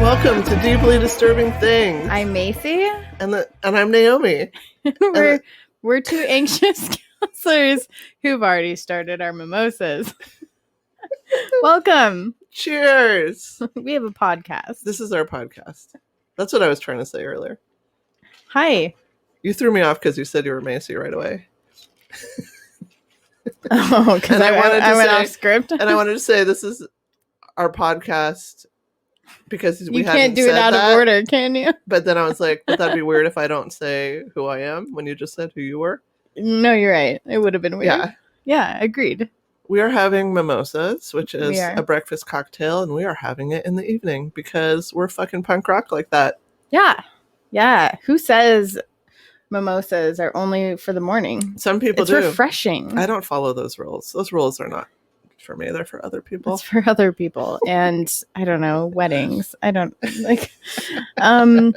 Welcome to Deeply Disturbing Things. I'm Macie. And I'm Naomi. We're two anxious counselors who've already started our mimosas. Welcome. Cheers. We have a podcast. This is our podcast. That's what I was trying to say earlier. Hi. You threw me off because you said you were Macie right away. Oh, because I went off script. And I wanted to say this is our podcast because you can't do it out of order, can you? But then I was like, but that'd be weird if I don't say who I am when you just said who you were. No, you're right. It would have been weird. Yeah, agreed. We are having mimosas, which is a breakfast cocktail, and we are having it in the evening because we're fucking punk rock like that. Yeah. Who says mimosas are only for the morning? Some people do. It's refreshing. I don't follow those rules. Those rules are not for me. They're for other people. It's for other people. And I don't know, weddings. I don't like I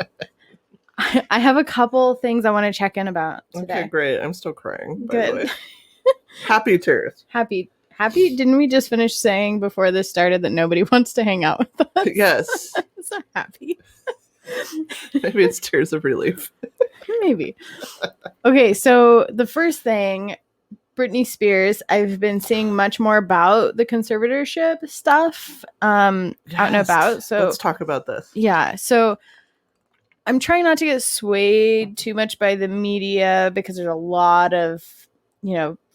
have a couple things I want to check in about today. Okay, great. I'm still crying, by the way. Happy tears. Happy. Didn't we just finish saying before this started that nobody wants to hang out with us? Yes. Is that happy? Maybe it's tears of relief. Maybe. Okay, so the first thing, Britney Spears, I've been seeing much more about the conservatorship stuff out and about. So let's talk about this. Yeah. So I'm trying not to get swayed too much by the media because there's a lot of,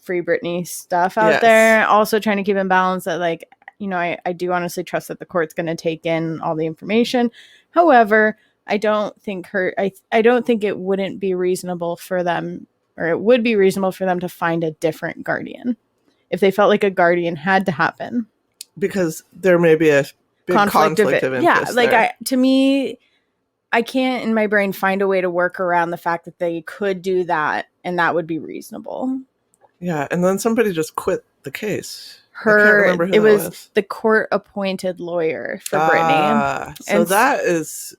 free Britney stuff out there. Also trying to keep in balance that, I do honestly trust that the court's going to take in all the information. However, I don't think it wouldn't be reasonable for them, or it would be reasonable for them to find a different guardian if they felt like a guardian had to happen. Because there may be a big conflict of interest. Yeah, to me, I can't in my brain find a way to work around the fact that they could do that and that would be reasonable. Yeah, and then somebody just quit the case. I can't remember who it was the court-appointed lawyer for Britney. So that is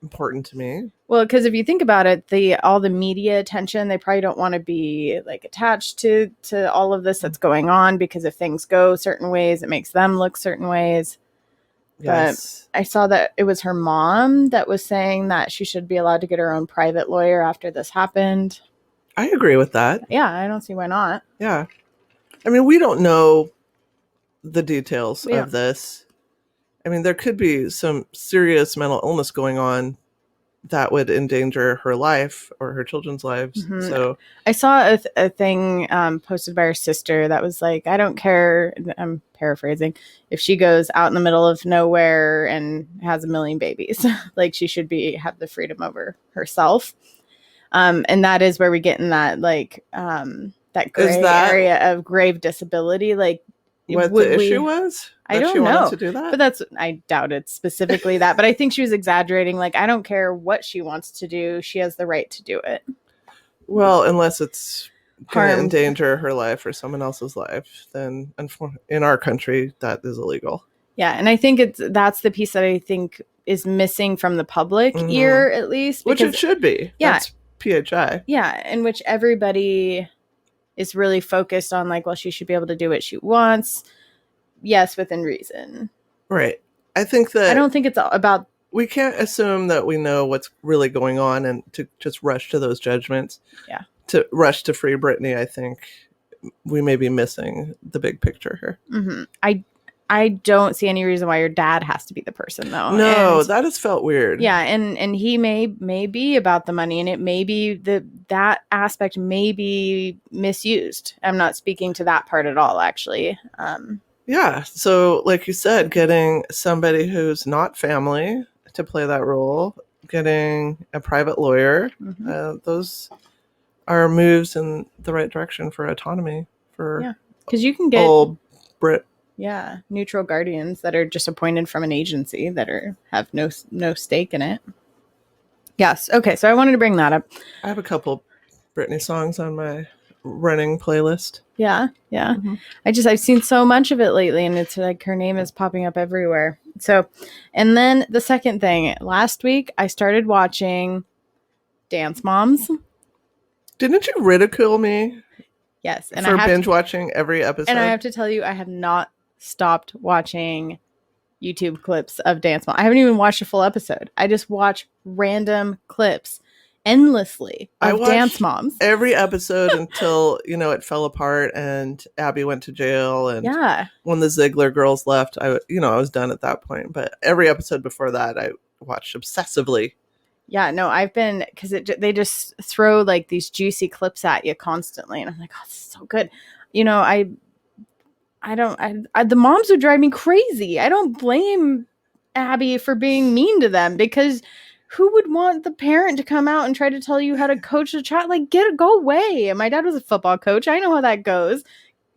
important to me. Well, because if you think about it, all the media attention, they probably don't want to be attached to all of this that's going on, because if things go certain ways, it makes them look certain ways. Yes. But I saw that it was her mom that was saying that she should be allowed to get her own private lawyer after this happened. I agree with that. Yeah, I don't see why not. Yeah. I mean, we don't know the details of this. I mean, there could be some serious mental illness going on that would endanger her life or her children's lives. Mm-hmm. So I saw a thing posted by her sister that was like, I don't care, I'm paraphrasing, if she goes out in the middle of nowhere and has a million babies, she should have the freedom over herself. And that is where we get in that that gray area of grave disability. What the issue was? I don't know. To do that? But I doubt it's specifically that. But I think she was exaggerating. I don't care what she wants to do. She has the right to do it. Well, unless it's going to endanger her life or someone else's life, then in our country, that is illegal. Yeah, and I think that's the piece that I think is missing from the public ear, at least. Which it should be. Yeah. That's PHI. Yeah, in which everybody is really focused on she should be able to do what she wants. Yes, within reason. Right. I don't think it's all about... We can't assume that we know what's really going on and to just rush to those judgments. Yeah. To rush to free Britney, I think we may be missing the big picture here. Mm-hmm. I don't see any reason why your dad has to be the person, though. No, that has felt weird. Yeah, and he may be about the money, and it may be that aspect may be misused. I'm not speaking to that part at all, actually. Yeah, so like you said, getting somebody who's not family to play that role, getting a private lawyer, those are moves in the right direction for autonomy for because you can get old Brit. Yeah, neutral guardians that are just appointed from an agency that have no stake in it. Yes. Okay, so I wanted to bring that up. I have a couple Britney songs on my running playlist. Yeah. Mm-hmm. I've seen so much of it lately, and it's her name is popping up everywhere. So, and then the second thing, last week I started watching Dance Moms. Didn't you ridicule me? Yes, and for binge watching every episode. And I have to tell you, I have not stopped watching YouTube clips of Dance Mom. I haven't even watched a full episode. I just watch random clips endlessly of Dance Moms. Every episode until, it fell apart and Abby went to jail. And when the Ziegler girls left, I was done at that point. But every episode before that, I watched obsessively. Yeah, no, I've been, because they just throw like these juicy clips at you constantly. And I'm like, oh, this is so good. The moms would drive me crazy. I don't blame Abby for being mean to them, because who would want the parent to come out and try to tell you how to coach a child? Like, go away. And my dad was a football coach. I know how that goes.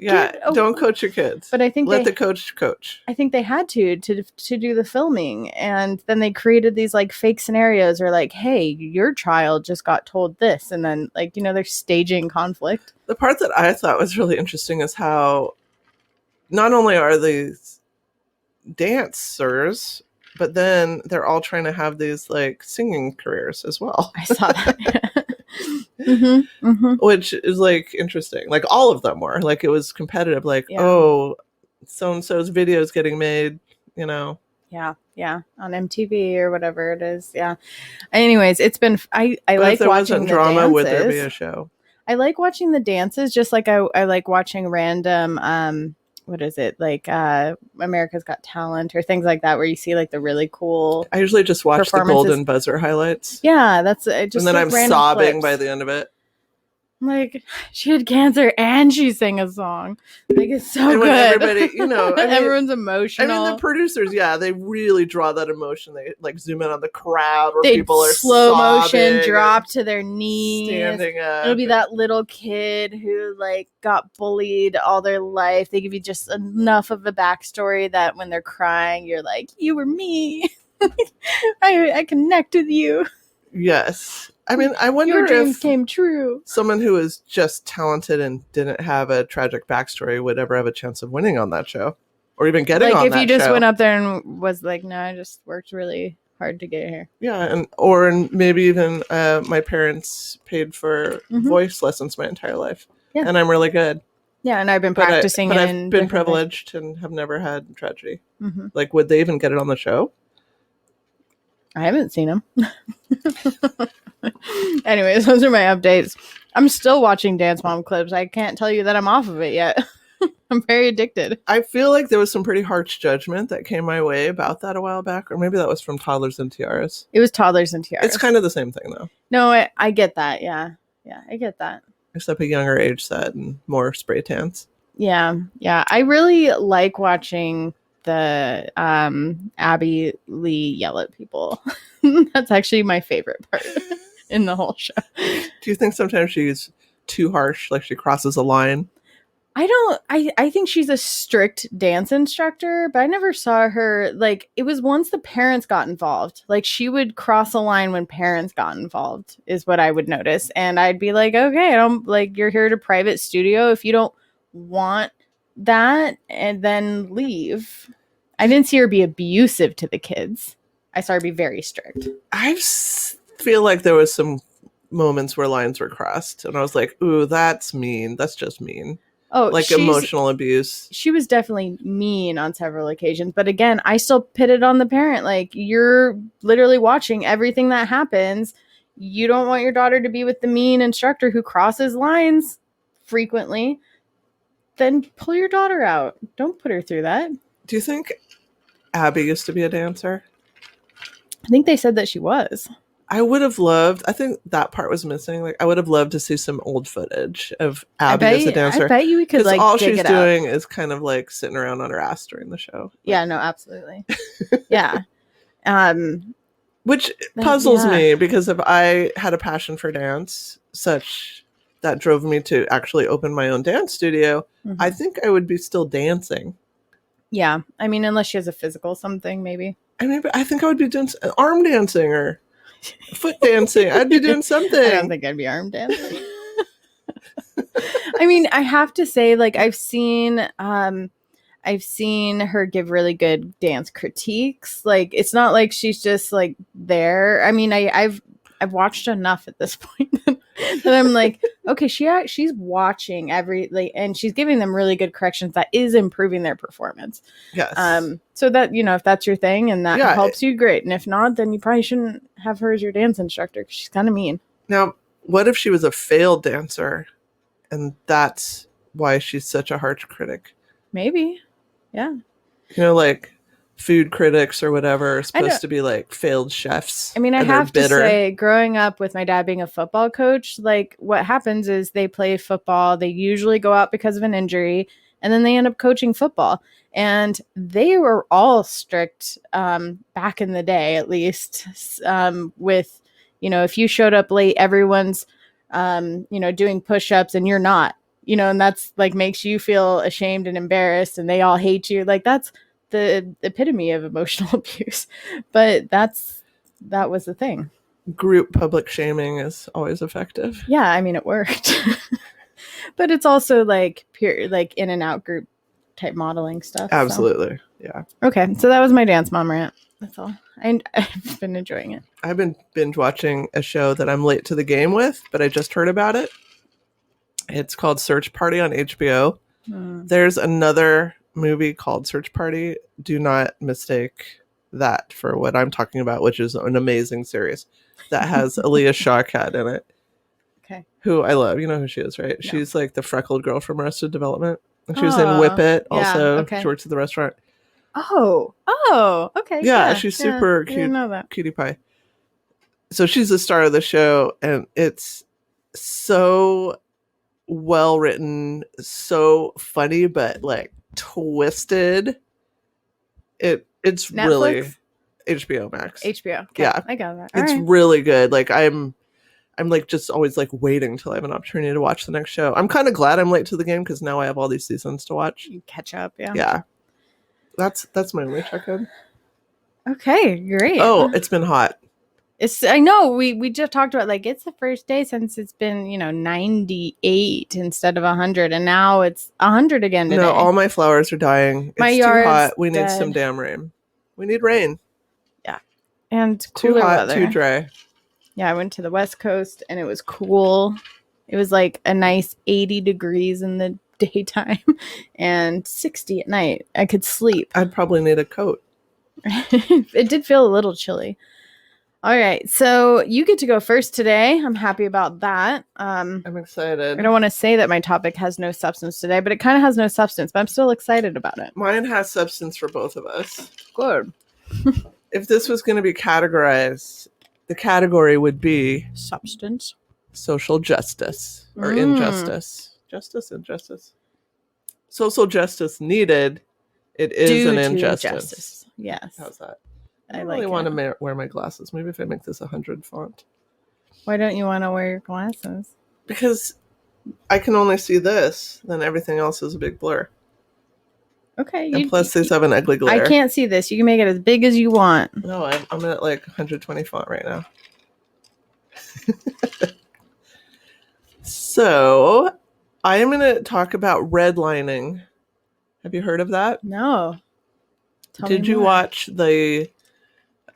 Yeah, don't coach your kids. But I think let the coach. I think they had to do the filming, and then they created these like fake scenarios where like, hey, your child just got told this, and then like they're staging conflict. The part that I thought was really interesting is how not only are these dancers, but then they're all trying to have these like singing careers as well. I saw that. Which is like interesting. Like all of them were like, it was competitive. Like, oh, so-and-so's videos getting made, Yeah, on MTV or whatever it is. Yeah. Anyways, it's been I like if there watching wasn't drama. Dances. Would there be a show? I like watching the dances, just like I like watching random what is it, like America's Got Talent or things like that, where you see like the really cool. I usually just watch the Golden Buzzer highlights. Yeah, that's just. And then I'm sobbing by the end of it. Like, she had cancer and she sang a song. Like, it's so and good. Everybody, everyone's emotional. I mean, the producers, they really draw that emotion. They like zoom in on the crowd where they people are slow motion drop to their knees. Standing up. It'll be that little kid who like got bullied all their life. They give you just enough of a backstory that when they're crying, you're like, you were me. I connect with you. Yes. I mean, I wonder your dreams if came true. Someone who is just talented and didn't have a tragic backstory would ever have a chance of winning on that show, or even getting on that show. Like if you just went up there and was like, "No, I just worked really hard to get here." Yeah, or maybe even my parents paid for voice lessons my entire life, and I'm really good. Yeah, and I've been practicing. But I've been privileged and have never had tragedy. Like, would they even get it on the show? I haven't seen them. Anyways, those are my updates. I'm still watching Dance Mom clips. I can't tell you that I'm off of it yet. I'm very addicted. I feel like there was some pretty harsh judgment that came my way about that a while back, or maybe that was from Toddlers and Tiaras. It was Toddlers and Tiaras. It's kind of the same thing, though. No, I get that. Yeah, I get that. Except a younger age set and more spray tans. Yeah. I really like watching the Abby Lee yell at people. That's actually my favorite part in the whole show. Do you think sometimes she's too harsh, like she crosses a line? I think she's a strict dance instructor, but I never saw her, like, it was once the parents got involved. Like, she would cross a line when parents got involved, is what I would notice. And I'd be like, okay, I don't, like, you're here at a private studio. If you don't want that, and then leave. I didn't see her be abusive to the kids. I saw her be very strict. I feel like there was some moments where lines were crossed, and I was like, ooh, that's mean. That's just mean. Oh, like emotional abuse. She was definitely mean on several occasions. But again, I still pit it on the parent. Like, you're literally watching everything that happens. You don't want your daughter to be with the mean instructor who crosses lines frequently. Then pull your daughter out. Don't put her through that. Do you think Abby used to be a dancer? I think they said that she was. I would have loved, I think that part was missing. Like, I would have loved to see some old footage of Abby as a dancer. I bet you we could, like, all she's doing is kind of like sitting around on her ass during the show. Yeah, no, absolutely. Yeah. Which puzzles me, because if I had a passion for dance, such that drove me to actually open my own dance studio, I think I would be still dancing. Yeah. I mean, unless she has a physical something, maybe. I mean, I think I would be doing arm dancing or foot dancing. I'd be doing something. I don't think I'd be arm dancing. I mean, I have to say, like, I've seen her give really good dance critiques. Like, it's not like she's just like there. I mean, I've watched enough at this point. And I'm like, okay, she's watching and she's giving them really good corrections that is improving their performance. Yes. So that, if that's your thing and that helps you, great. And if not, then you probably shouldn't have her as your dance instructor because she's kind of mean. Now, what if she was a failed dancer and that's why she's such a harsh critic? Maybe. Yeah. Like food critics or whatever are supposed to be like failed chefs. I mean, I have to say, growing up with my dad being a football coach, like what happens is they play football. They usually go out because of an injury and then they end up coaching football. And they were all strict back in the day, at least, with, if you showed up late, everyone's, doing push-ups and you're not, and that's like makes you feel ashamed and embarrassed and they all hate you. Like that's the epitome of emotional abuse. But that was the thing. Group public shaming is always effective. Yeah, I mean, it worked. But it's also like pure, like in and out group type modeling stuff. Absolutely. So. Yeah. Okay. So that was my dance mom rant. That's all. I've been enjoying it. I've been binge watching a show that I'm late to the game with, but I just heard about it. It's called Search Party on HBO. There's another movie called Search Party. Do not mistake that for what I'm talking about, which is an amazing series that has Aaliyah Shawkat in it. Okay. Who I love. You know who she is, right? No. She's like the freckled girl from Arrested Development. And she was in Whip It also. Yeah, okay. She works at the restaurant. Oh, okay. Yeah, she's super cute. I didn't know that. Cutie pie. So she's the star of the show, and it's so well written, so funny, but like twisted. It's Netflix? Really HBO Max. HBO. Okay. Yeah, I got that. It's really good. Like I'm like just always like waiting till I have an opportunity to watch the next show. I'm kind of glad I'm late to the game because now I have all these seasons to watch. You catch up, yeah. Yeah. That's my only check-in. Okay, great. Oh, it's been hot. I know we just talked about like it's the first day since it's been 98 instead of 100, and now it's 100 again today. No, all my flowers are dying. It's too hot. We need some damn rain. We need rain. Yeah, and cooler too hot, weather. Too dry. Yeah, I went to the West Coast and it was cool. It was like a nice 80 degrees in the daytime and 60 at night. I could sleep. I'd probably need a coat. It did feel a little chilly. All right, so you get to go first today. I'm happy about that. I'm excited. I don't want to say that my topic has no substance today, but it kind of has no substance, but I'm still excited about it. Mine has substance for both of us. Good. If this was going to be categorized, the category would be substance, social justice, or injustice. Justice, injustice. Social justice needed. It is an injustice. Yes. How's that? I really want to wear my glasses. Maybe if I make this 100 font. Why don't you want to wear your glasses? Because I can only see this. Then everything else is a big blur. Okay. And plus, these have an ugly glare. I can't see this. You can make it as big as you want. No, I'm at like 120 font right now. So, I am going to talk about redlining. Have you heard of that? No. Did you watch the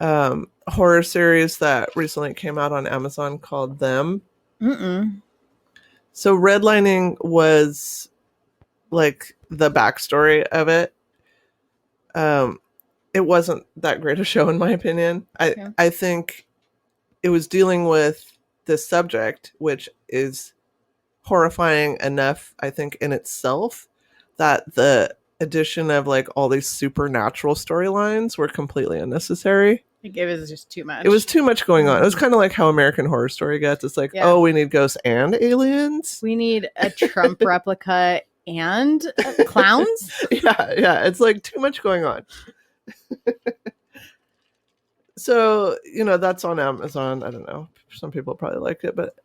horror series that recently came out on Amazon called Them? Mm-mm. So redlining was like the backstory of it. It wasn't that great a show in my opinion. I think it was dealing with this subject, which is horrifying enough, I think, in itself, that the addition of like all these supernatural storylines were completely unnecessary. Like it was just too much. It was too much going on. It was kind of like how American Horror Story gets. It's like, oh, we need ghosts and aliens. We need a Trump replica and clowns. Yeah. It's like too much going on. So, that's on Amazon. I don't know. Some people probably liked it, but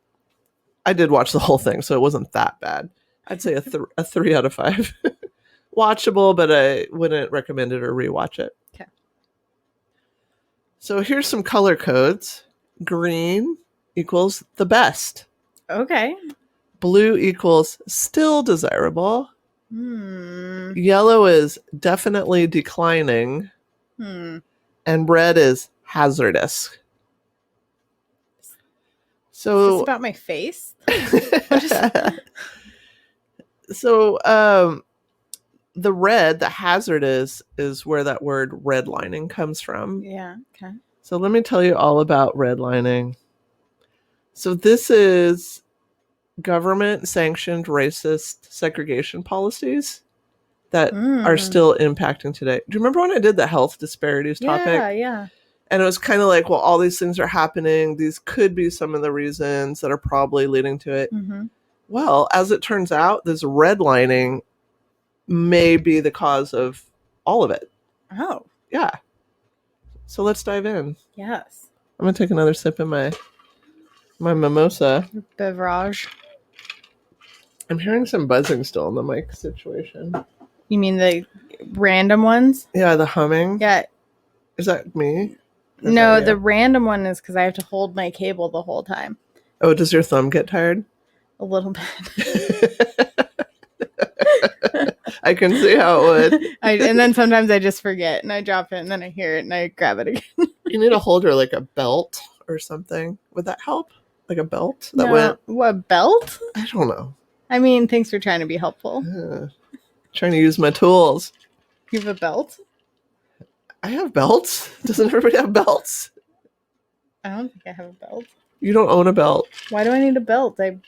I did watch the whole thing, so it wasn't that bad. I'd say a 3 out of 5. Watchable, but I wouldn't recommend it or rewatch it. Okay. So here's some color codes. Green equals the best. Okay. Blue equals still desirable. Yellow is definitely declining. And red is hazardous. So is this about my face? So the hazard is where that word redlining comes from. Yeah. Okay. So let me tell you all about redlining. So this is government sanctioned racist segregation policies that are still impacting today. Do you remember when I did the health disparities topic? Yeah. And it was kind of like, well, all these things are happening. These could be some of the reasons that are probably leading to it. Mm-hmm. Well, as it turns out, this redlining may be the cause of all of it. Oh. Yeah. So let's dive in. Yes. I'm going to take another sip of my mimosa. Beverage. I'm hearing some buzzing still in the mic situation. You mean the random ones? Yeah, the humming. Yeah. Is that me? No, the random one is because I have to hold my cable the whole time. Oh, does your thumb get tired? A little bit. I can see how it would. And then sometimes I just forget and I drop it and then I hear it and I grab it again. You need a holder like a belt or something. Would that help? Like a belt that went? What, belt? I don't know. I mean, thanks for trying to be helpful. Trying to use my tools. You have a belt? I have belts. Doesn't everybody have belts? I don't think I have a belt. You don't own a belt. Why do I need a belt? I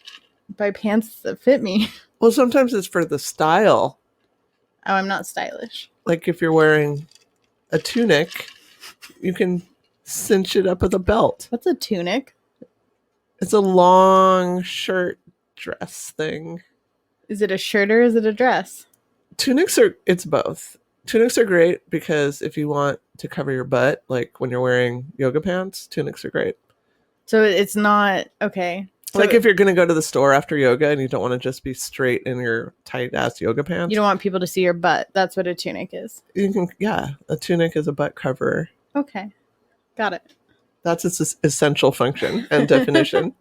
buy pants that fit me. Well, sometimes it's for the style. Oh, I'm not stylish. Like if you're wearing a tunic, you can cinch it up with a belt. What's a tunic? It's a long shirt dress thing. Is it a shirt or is it a dress? It's both. Tunics are great because if you want to cover your butt, like when you're wearing yoga pants, tunics are great. So it's not, okay. So like if you're going to go to the store after yoga and you don't want to just be straight in your tight ass yoga pants. You don't want people to see your butt. That's what a tunic is. A tunic is a butt cover. Okay. Got it. That's its essential function and definition.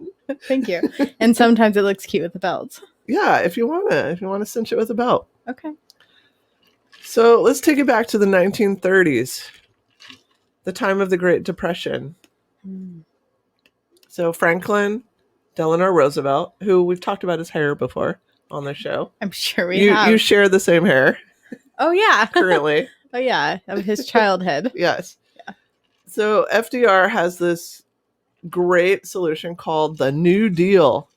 Thank you. And sometimes it looks cute with the belt. Yeah, if you want to cinch it with a belt. Okay. So let's take it back to the 1930s, the time of the Great Depression. So Franklin Delano Roosevelt, who we've talked about his hair before on the show. I'm sure we have. You share the same hair. Oh, yeah. Currently. Oh, yeah. Of his childhood. Yes. Yeah. So FDR has this great solution called the New Deal.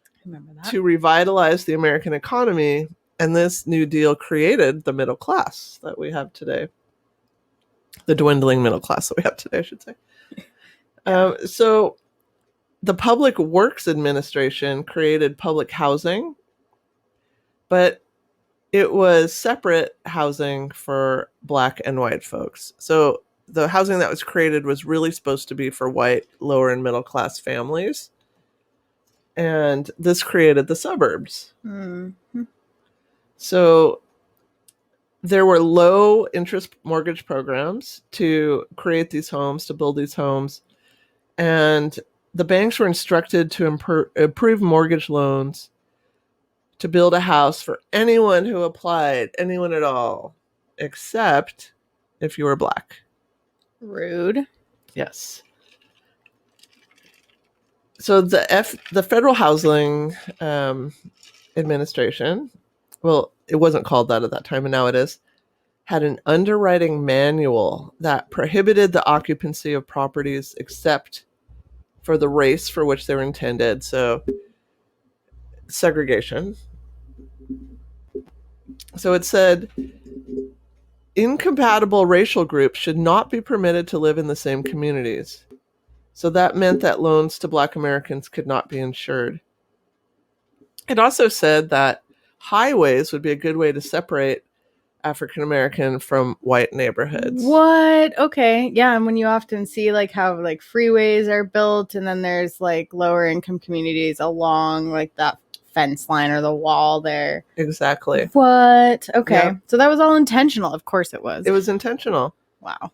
I remember that. To revitalize the American economy. And this New Deal created the middle class that we have today. The dwindling middle class that we have today, I should say. So the Public Works Administration created public housing, but it was separate housing for Black and white folks. So the housing that was created was really supposed to be for white, lower and middle class families. And this created the suburbs. Mm-hmm. So there were low interest mortgage programs to create these homes, to build these homes. And the banks were instructed to approve mortgage loans to build a house for anyone who applied, anyone at all, except if you were Black. Rude. Yes. So the Federal Housing Administration, well, it wasn't called that at that time, and now it is, had an underwriting manual that prohibited the occupancy of properties except for the race for which they were intended. So segregation. So it said incompatible racial groups should not be permitted to live in the same communities. So that meant that loans to Black Americans could not be insured. It also said that highways would be a good way to separate African American from white neighborhoods. What? Okay. Yeah. And when you often see like how like freeways are built and then there's like lower income communities along like that fence line or the wall there. Exactly. What? Okay. Yeah. So that was all intentional. Of course it was. It was intentional. Wow.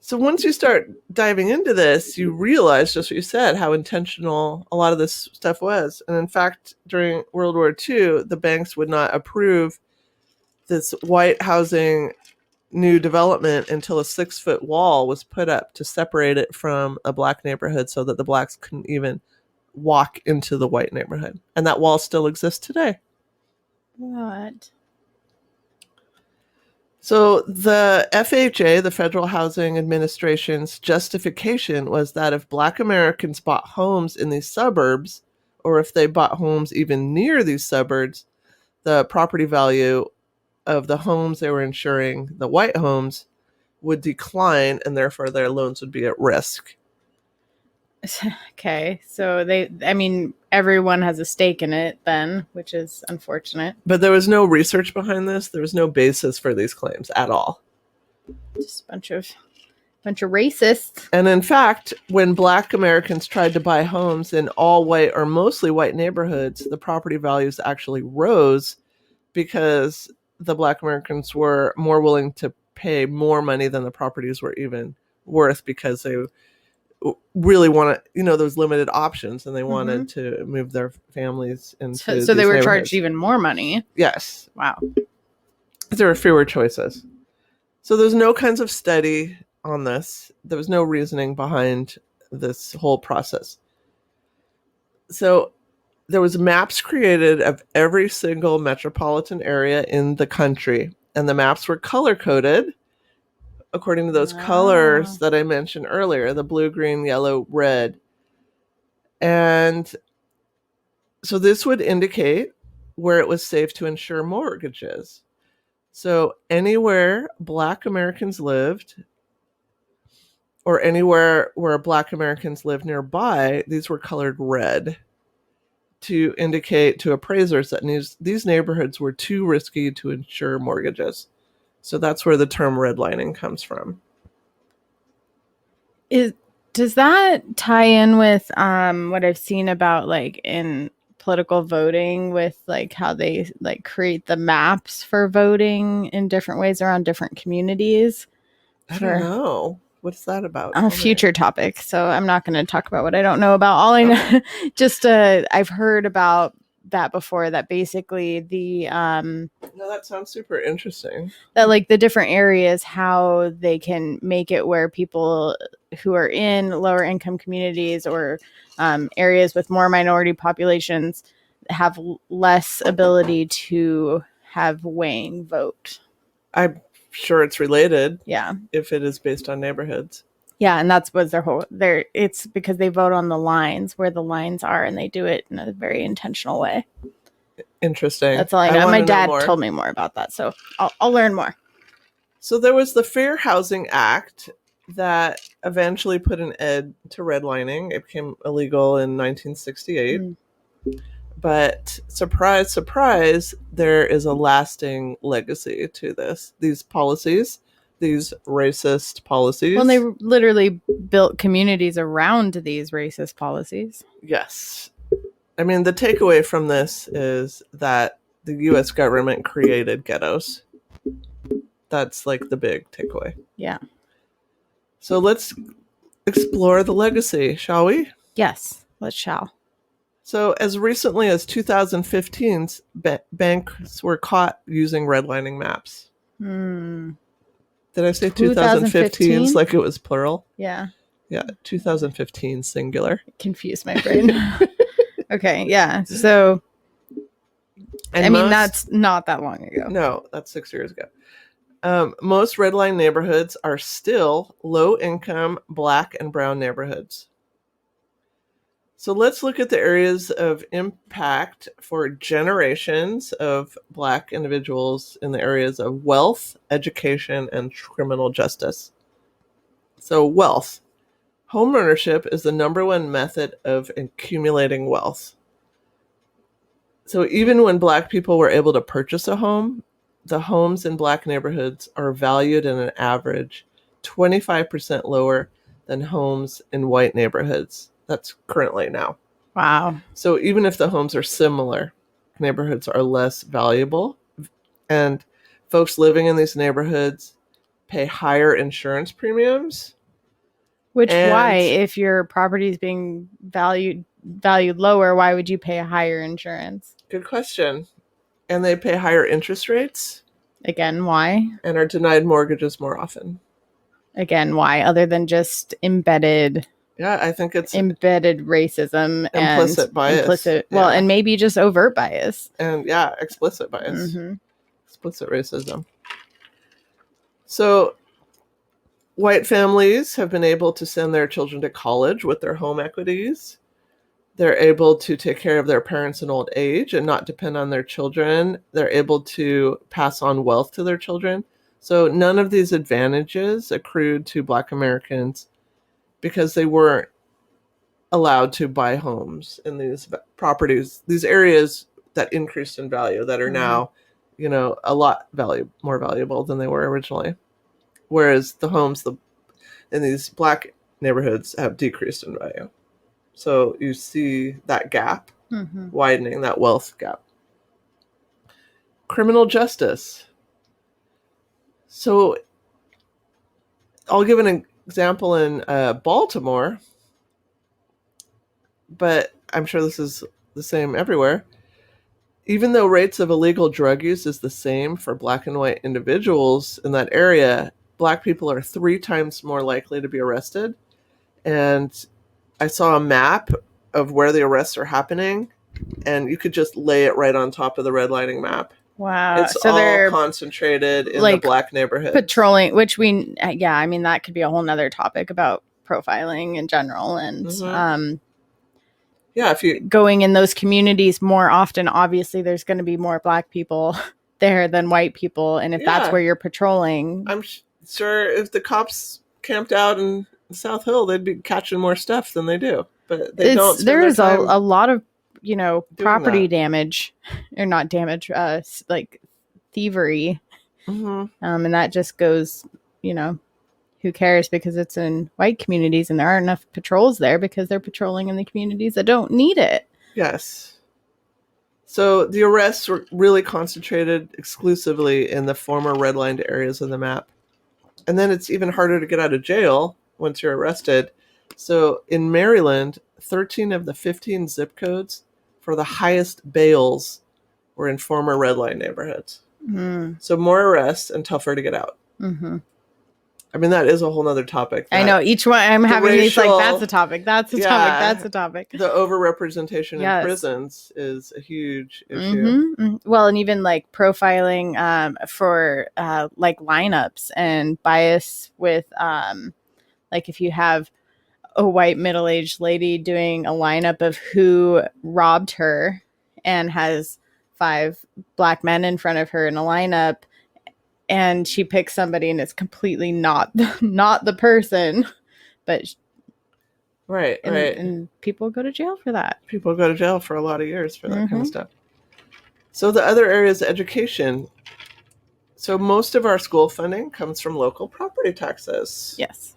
So once you start diving into this, you realize just what you said, how intentional a lot of this stuff was. And in fact, during World War II, the banks would not approve this white housing new development until a 6-foot wall was put up to separate it from a Black neighborhood so that the Blacks couldn't even walk into the white neighborhood. And that wall still exists today. What? So the FHA, the Federal Housing Administration's justification was that if Black Americans bought homes in these suburbs, or if they bought homes even near these suburbs, the property value of the homes they were insuring, the white homes, would decline, and therefore their loans would be at risk. Okay, so everyone has a stake in it then, which is unfortunate. But there was no research behind this. There was no basis for these claims at all. Just a bunch of racists. And in fact, when Black Americans tried to buy homes in all white or mostly white neighborhoods, the property values actually rose because the Black Americans were more willing to pay more money than the properties were even worth, because they really wanted, those limited options, and they wanted to move their families into so they were charged even more money. Yes. Wow. There were fewer choices. So there's no kinds of study on this. There was no reasoning behind this whole process. So there was maps created of every single metropolitan area in the country, and the maps were color-coded according to those colors that I mentioned earlier, the blue, green, yellow, red. And so this would indicate where it was safe to insure mortgages. So anywhere Black Americans lived, or anywhere where Black Americans lived nearby, these were colored red to indicate to appraisers that these neighborhoods were too risky to insure mortgages. So that's where the term redlining comes from. Does that tie in with what I've seen about in political voting, with how they create the maps for voting in different ways around different communities? I don't know. What's that about? A future topic. So I'm not going to talk about what I don't know about. All I know, just I've heard about that before, that basically no, that sounds super interesting. That the different areas, how they can make it where people who are in lower income communities or areas with more minority populations have less ability to have weighing vote. I'm sure it's related. Yeah. If it is based on neighborhoods. Yeah, and that's what it's because they vote on the lines, where the lines are, and they do it in a very intentional way. Interesting. That's all I know. My dad told me more about that, so I'll learn more. So there was the Fair Housing Act that eventually put an end to redlining. It became illegal in 1968. But surprise, surprise, there is a lasting legacy to these policies. These racist policies. Well, they literally built communities around these racist policies. Yes. I mean, the takeaway from this is that the U.S. government created ghettos. That's the big takeaway. Yeah. So let's explore the legacy, shall we? Yes, let's shall. So as recently as 2015, banks were caught using redlining maps. Did I say 2015? Like it was plural? Yeah. Yeah, 2015 singular. Confused my brain. Okay, yeah. So, that's not that long ago. No, that's 6 years ago. Most redline neighborhoods are still low-income Black and brown neighborhoods. So let's look at the areas of impact for generations of Black individuals in the areas of wealth, education, and criminal justice. So wealth. Home ownership is the number one method of accumulating wealth. So even when Black people were able to purchase a home, the homes in Black neighborhoods are valued at an average 25% lower than homes in white neighborhoods. That's currently now. Wow. So even if the homes are similar, neighborhoods are less valuable. And folks living in these neighborhoods pay higher insurance premiums. Why, if your property is being valued lower, why would you pay a higher insurance? Good question. And they pay higher interest rates. Again, why? And are denied mortgages more often. Again, why? Other than just embedded Yeah, I think it's embedded racism, implicit and bias. Implicit, well, and maybe just overt bias. And explicit bias. Explicit racism. So white families have been able to send their children to college with their home equities. They're able to take care of their parents in old age and not depend on their children. They're able to pass on wealth to their children. So none of these advantages accrued to Black Americans because they weren't allowed to buy homes in these properties, these areas that increased in value that are now, a lot more valuable than they were originally. Whereas the homes in these Black neighborhoods have decreased in value. So you see that gap widening, that wealth gap. Criminal justice. So I'll give an example in Baltimore, but I'm sure this is the same everywhere. Even though rates of illegal drug use is the same for Black and white individuals in that area, Black people are 3 times more likely to be arrested. And I saw a map of where the arrests are happening, and you could just lay it right on top of the redlining map. Wow. It's so all they're concentrated in the Black neighborhood. Patrolling, which that could be a whole nother topic about profiling in general. And if you going in those communities more often, obviously there's going to be more Black people there than white people. And if that's where you're patrolling, I'm sure if the cops camped out in South Hill, they'd be catching more stuff than they do. But they don't. There's a lot of property damage, or not damage, like thievery, and that just goes, who cares, because it's in white communities and there aren't enough patrols there because they're patrolling in the communities that don't need it. Yes. So the arrests were really concentrated exclusively in the former redlined areas of the map. And then it's even harder to get out of jail once you're arrested. So in Maryland, 13 of the 15 zip codes for the highest bails were in former redline neighborhoods. So more arrests and tougher to get out. I mean, that is a whole nother topic. I know, each one I'm having these like, that's a topic, that's a topic, that's a topic. The overrepresentation in prisons is a huge issue. Well, and even like profiling for like lineups and bias with like if you have a white middle-aged lady doing a lineup of who robbed her and has 5 Black men in front of her in a lineup, and she picks somebody and it's completely not the person, but right. And people go to jail for that. People go to jail for a lot of years for that kind of stuff. So the other area is education. So most of our school funding comes from local property taxes. Yes.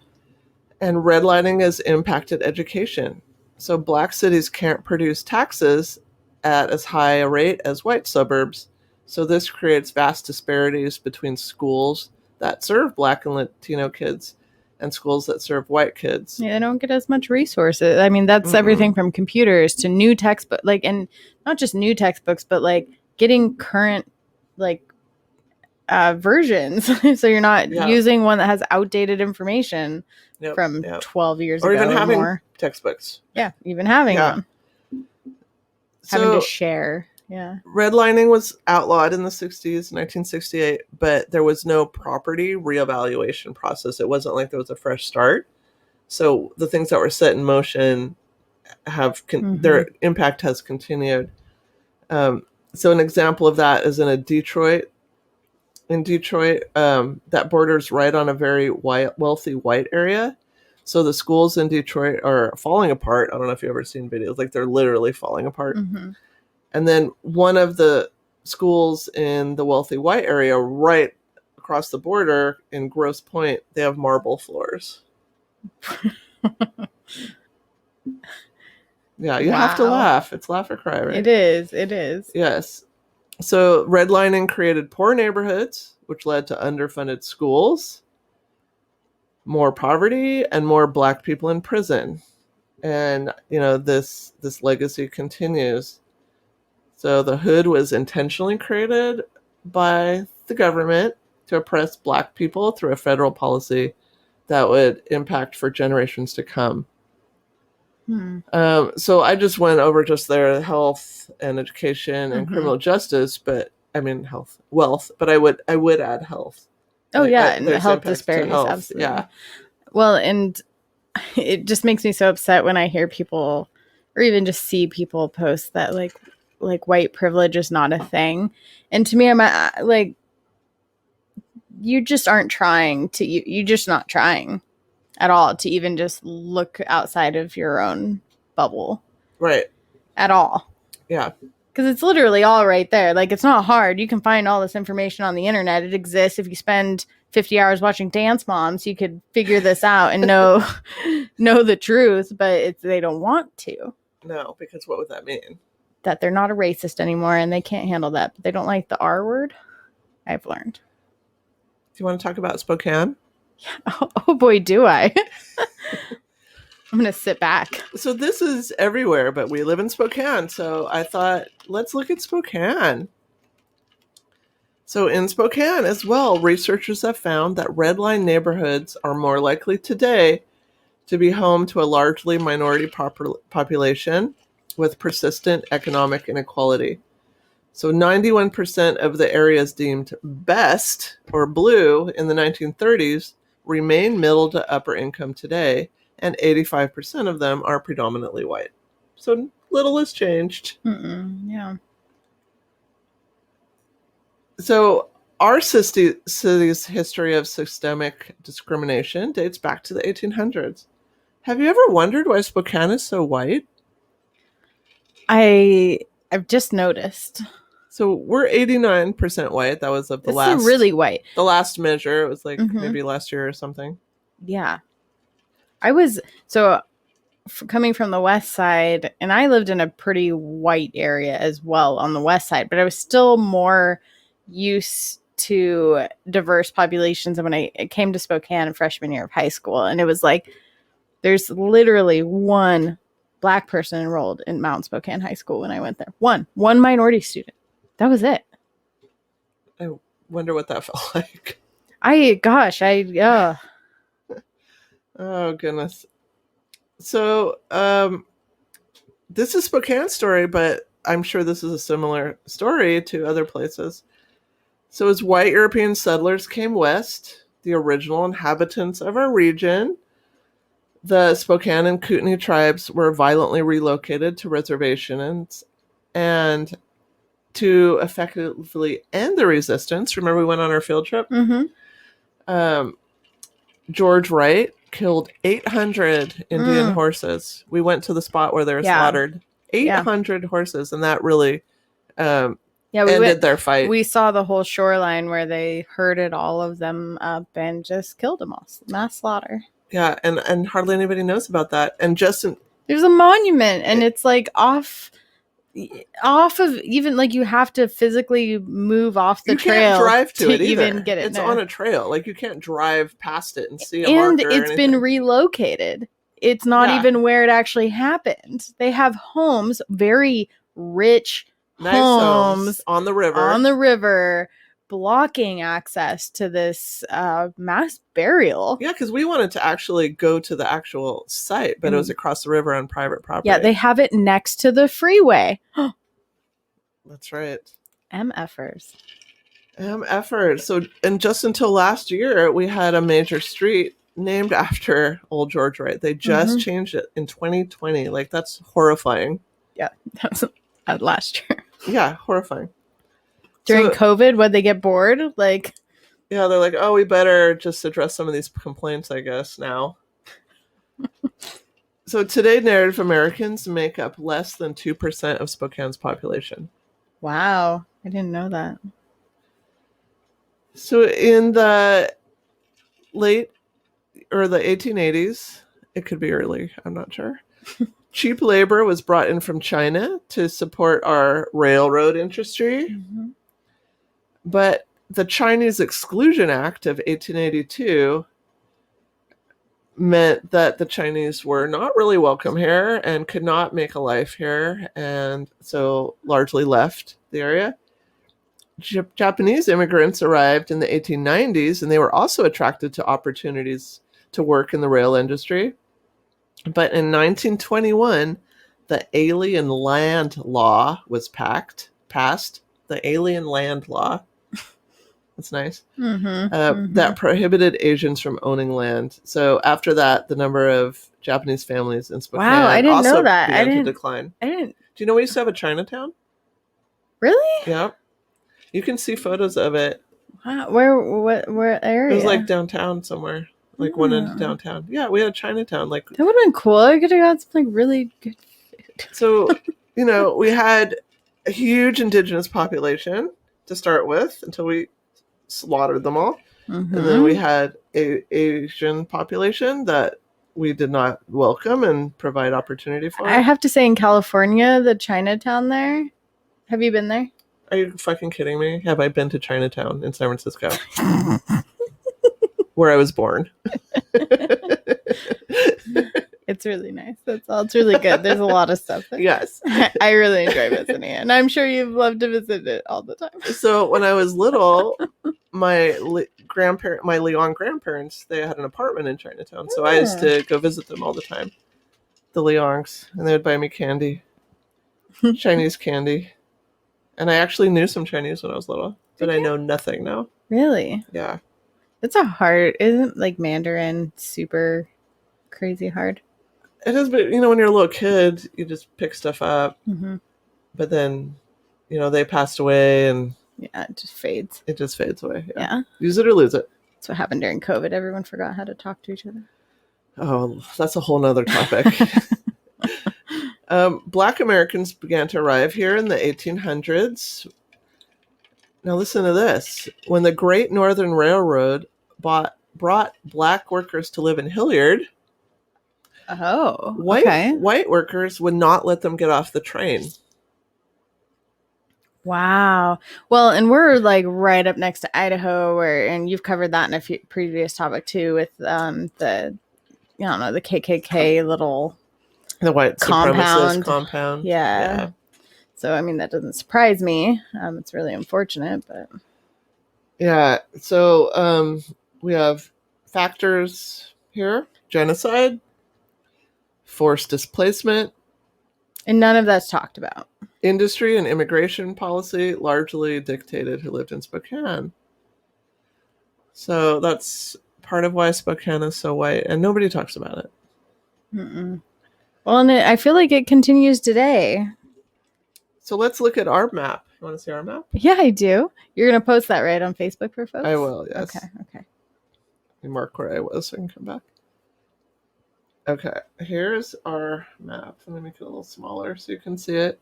And redlining has impacted education. So Black cities can't produce taxes at as high a rate as white suburbs. So this creates vast disparities between schools that serve Black and Latino kids and schools that serve white kids. Yeah, they don't get as much resources. I mean, that's everything from computers to new textbooks, like, and not just new textbooks, but like getting current, like, versions. So you're not using one that has outdated information from 12 years ago or even having more. Textbooks. Yeah, even having them. Having to share. Yeah. Redlining was outlawed in the 60s, 1968, but there was no property reevaluation process. It wasn't like there was a fresh start. So the things that were set in motion have their impact has continued. So an example of that is in Detroit. In Detroit, that borders right on a very wealthy white area. So the schools in Detroit are falling apart. I don't know if you've ever seen videos. Like, they're literally falling apart. And then one of the schools in the wealthy white area right across the border in Grosse Pointe, they have marble floors. Yeah, you have to laugh. It's laugh or cry, right? It is. Yes. So redlining created poor neighborhoods, which led to underfunded schools, more poverty, and more Black people in prison. And, this legacy continues. So the hood was intentionally created by the government to oppress Black people through a federal policy that would impact for generations to come. So I just went over just their health and education and criminal justice, but I mean wealth, but I would add health. Oh, like, and health disparities, absolutely. Yeah. Well, and it just makes me so upset when I hear people or even just see people post that like white privilege is not a thing. And to me, I'm like, you just aren't trying to, you just not trying at all to even just look outside of your own bubble. Right. At all. Yeah. Because it's literally all right there. Like, it's not hard. You can find all this information on the internet. It exists. If you spend 50 hours watching Dance Moms, you could figure this out and know the truth, but they don't want to. No, because what would that mean? That they're not a racist anymore and they can't handle that. But they don't like the R word. I've learned. Do you want to talk about Spokane? Yeah. Oh boy, do I. I'm going to sit back. So this is everywhere, but we live in Spokane. So I thought, let's look at Spokane. So in Spokane as well, researchers have found that redline neighborhoods are more likely today to be home to a largely minority population with persistent economic inequality. So 91% of the areas deemed best or blue in the 1930s remain middle to upper income today, and 85% of them are predominantly white. So little has changed. Yeah. So our city's history of systemic discrimination dates back to the 1800s. Have you ever wondered why Spokane is so white? I've just noticed. So we're 89% white. That was of the last. It's really white. The last measure. It was like maybe last year or something. Yeah. Coming from the west side, and I lived in a pretty white area as well on the west side, but I was still more used to diverse populations. And when I came to Spokane freshman year of high school, and it was like, there's literally one Black person enrolled in Mount Spokane High School when I went there. One minority student. That was it. I wonder what that felt like. Oh, goodness. So, this is Spokane's story, but I'm sure this is a similar story to other places. So as white European settlers came west, the original inhabitants of our region, the Spokane and Kootenai tribes, were violently relocated to reservations, and to effectively end the resistance, remember we went on our field trip? George Wright killed 800 Indian horses. We went to the spot where they were slaughtered. 800 horses, and that really ended their fight. We saw the whole shoreline where they herded all of them up and just killed them all. Mass slaughter. Yeah, and hardly anybody knows about that. And there's a monument, and it's like off of, even like you have to physically move off the trail. You can't drive to it even get it. It's on a trail. Like you can't drive past it and see a marker. And it's been relocated. It's not even where it actually happened. They have homes, very rich homes on the river, blocking access to this mass burial. Yeah, because we wanted to actually go to the actual site, but it was across the river on private property. Yeah, they have it next to the freeway. That's right. MFers. So, and just until last year, we had a major street named after old George Wright. They just changed it in 2020. Like, that's horrifying. Yeah, that was last year. Yeah, horrifying. During COVID, would they get bored? Like, yeah, they're like, oh, we better just address some of these complaints, I guess, now. So today, Native Americans make up less than 2% of Spokane's population. Wow, I didn't know that. So in the late or the 1880s, it could be early, I'm not sure. Cheap labor was brought in from China to support our railroad industry. But the Chinese Exclusion Act of 1882 meant that the Chinese were not really welcome here and could not make a life here, and so largely left the area. Japanese immigrants arrived in the 1890s, and they were also attracted to opportunities to work in the rail industry. But in 1921, the Alien Land Law was passed. The Alien Land Law. That's nice. That prohibited Asians from owning land. So after that, the number of Japanese families in Spokane I didn't know that. began to decline. I didn't. Do you know we used to have a Chinatown? Really? Yeah. You can see photos of it. Wow. Where area? It was like downtown somewhere. Like one end of downtown. Yeah, we had a Chinatown. Like that would have been cool. I could have got something really good food. So, we had a huge indigenous population to start with until we slaughtered them all. And then we had a Asian population that we did not welcome and provide opportunity for. I have to say, in California, the Chinatown there. Have you been there? Are you fucking kidding me? Have I been to Chinatown in San Francisco? Where I was born. It's really nice. That's all. It's really good. There's a lot of stuff there. Yes. I really enjoy visiting it. And I'm sure you've loved to visit it all the time. So when I was little, my Leon grandparents, they had an apartment in Chinatown. So I used to go visit them all the time. The Leongs. And they would buy me candy. Chinese candy. And I actually knew some Chinese when I was little. But I know nothing now. Really? Yeah. It's a hard, isn't like Mandarin super crazy hard? It is, but when you're a little kid, you just pick stuff up. But then, they passed away and yeah, it just fades. It just fades away. Yeah. Use it or lose it. That's what happened during COVID. Everyone forgot how to talk to each other. Oh, that's a whole nother topic. Black Americans began to arrive here in the 1800s. Now listen to this. When the Great Northern Railroad brought black workers to live in Hilliard, white workers would not let them get off the train. Wow. Well, and we're like right up next to Idaho, and you've covered that in a previous topic too, with the KKK little the white supremacist compound. Yeah. So I mean that doesn't surprise me. It's really unfortunate, but yeah. So we have factors here: genocide, forced displacement, and none of that's talked about. Industry and immigration policy largely dictated who lived in Spokane. So that's part of why Spokane is so white, and nobody talks about it. Well, and I feel like it continues today. So let's look at our map. You want to see our map? Yeah, I do. You're going to post that, right, on Facebook for folks? I will, yes. Okay. You mark where I was so I can come back. Okay, here's our map. Let me make it a little smaller so you can see it.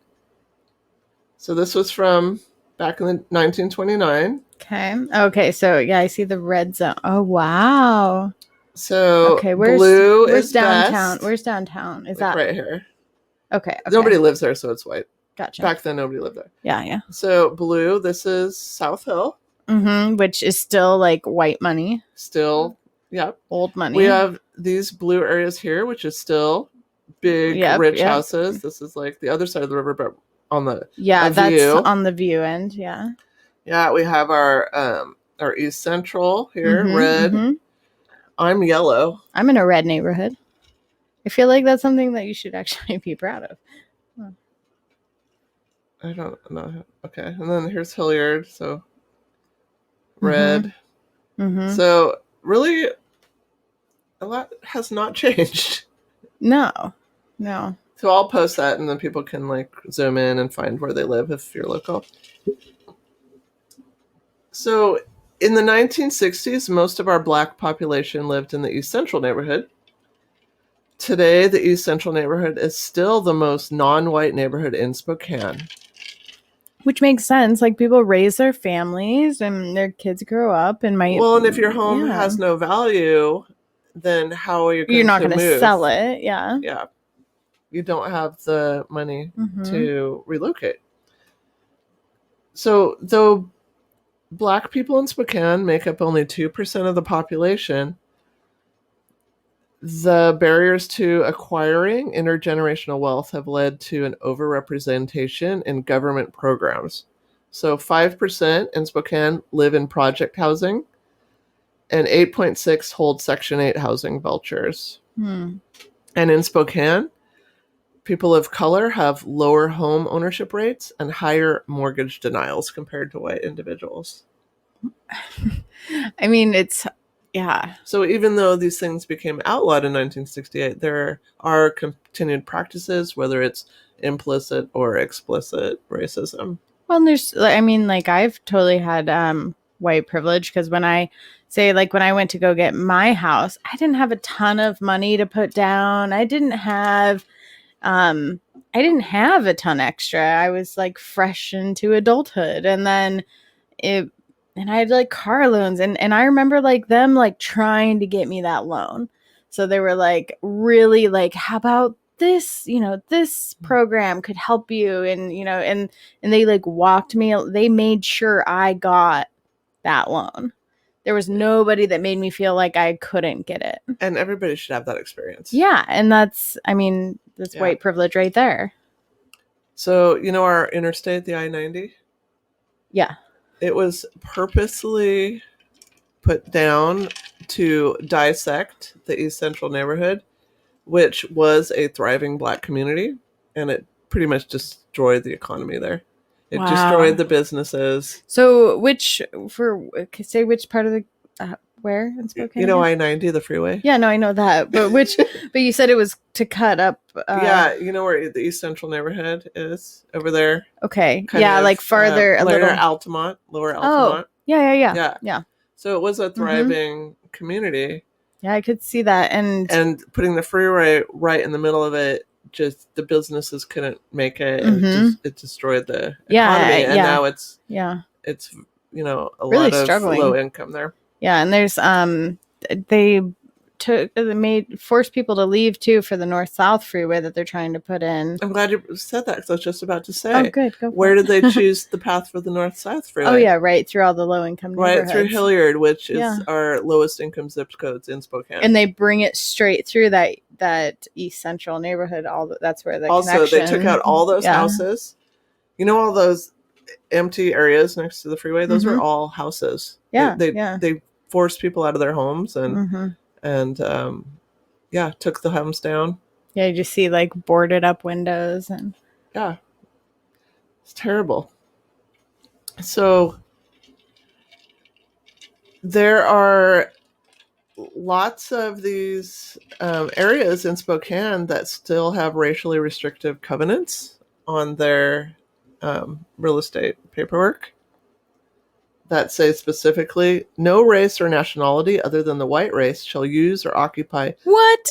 So this was from back in 1929. Okay, so yeah, I see the red zone. Oh, wow. So where's downtown? Best. Where's downtown? Is like that right here? Okay. Nobody lives there, so it's white. Gotcha. Back then, nobody lived there. Yeah. So blue, this is South Hill. Which is still like white money. Still, yep. Old money. We have these blue areas here, which is still big, rich houses. This is like the other side of the river, but on the that's view. On the view end. Yeah. Yeah, we have our East Central here, red. I'm yellow. I'm in a red neighborhood. I feel like that's something that you should actually be proud of. I don't know. Okay, and then here's Hilliard, so red. So really, a lot has not changed. No. So I'll post that, and then people can like zoom in and find where they live if you're local. So in the 1960s, most of our black population lived in the East Central neighborhood. Today, the East Central neighborhood is still the most non-white neighborhood in Spokane. Which makes sense. Like, people raise their families and their kids grow up and might... Well, and if your home has no value, then how are you going to move? You're not going to sell it, yeah. Yeah. You don't have the money to relocate. So, though black people in Spokane make up only 2% of the population, the barriers to acquiring intergenerational wealth have led to an overrepresentation in government programs. So 5% in Spokane live in project housing, and 8.6 hold Section 8 housing vouchers. And in Spokane, people of color have lower home ownership rates and higher mortgage denials compared to white individuals. I mean, it's, yeah. So even though these things became outlawed in 1968, there are continued practices, whether it's implicit or explicit racism. Well, there's, I mean, like, I've totally had white privilege, because when I say, like, when I went to go get my house, I didn't have a ton of money to put down. I didn't have a ton extra. I was like fresh into adulthood, and then I had like car loans, and I remember like them like trying to get me that loan. So they were like, really, like, how about this, this program could help you, and and they like walked me, they made sure I got that loan. There was nobody that made me feel like I couldn't get it. And everybody should have that experience. Yeah, and that's white privilege right there. So, our interstate, the I-90? Yeah. It was purposely put down to dissect the East Central neighborhood, which was a thriving Black community, and it pretty much destroyed the economy there. It destroyed the businesses. So which part of the where in Spokane? I-90, the freeway. Yeah, no, I know that, but but you said it was to cut up. Yeah, where the East Central neighborhood is over there. Okay, like farther, a little Altamont, lower Altamont. Oh, yeah. So it was a thriving community. Yeah, I could see that, and putting the freeway right in the middle of it, just the businesses couldn't make it. It destroyed the economy, and now it's a really lot of struggling. Low income there. Yeah, and there's they forced people to leave too for the north-south freeway that they're trying to put in. I'm glad you said that, because I was just about to say. Oh, good. Where did they choose the path for the north-south freeway? Oh yeah, right through all the low-income neighborhoods. Right through Hilliard, which is our lowest income zip codes in Spokane. And they bring it straight through that East Central neighborhood. That's where the also they took out all those houses. All those empty areas next to the freeway. Those were all houses. Yeah, they forced people out of their homes and took the homes down. Yeah, you just see like boarded up windows, and it's terrible. So there are lots of these areas in Spokane that still have racially restrictive covenants on their real estate paperwork that say specifically, no race or nationality other than the white race shall use or occupy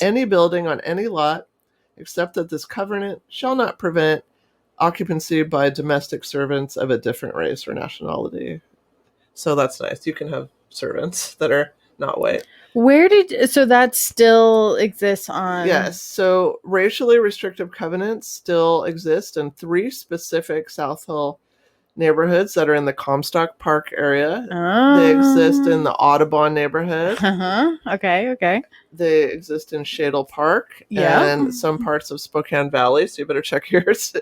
any building on any lot, except that this covenant shall not prevent occupancy by domestic servants of a different race or nationality. So that's nice. You can have servants that are not white. So that still exists on? Yes. So racially restrictive covenants still exist in 3 specific South Hill neighborhoods that are in the Comstock Park area. They exist in the Audubon neighborhood. Okay. They exist in Shady Park and some parts of Spokane Valley, so you better check yours.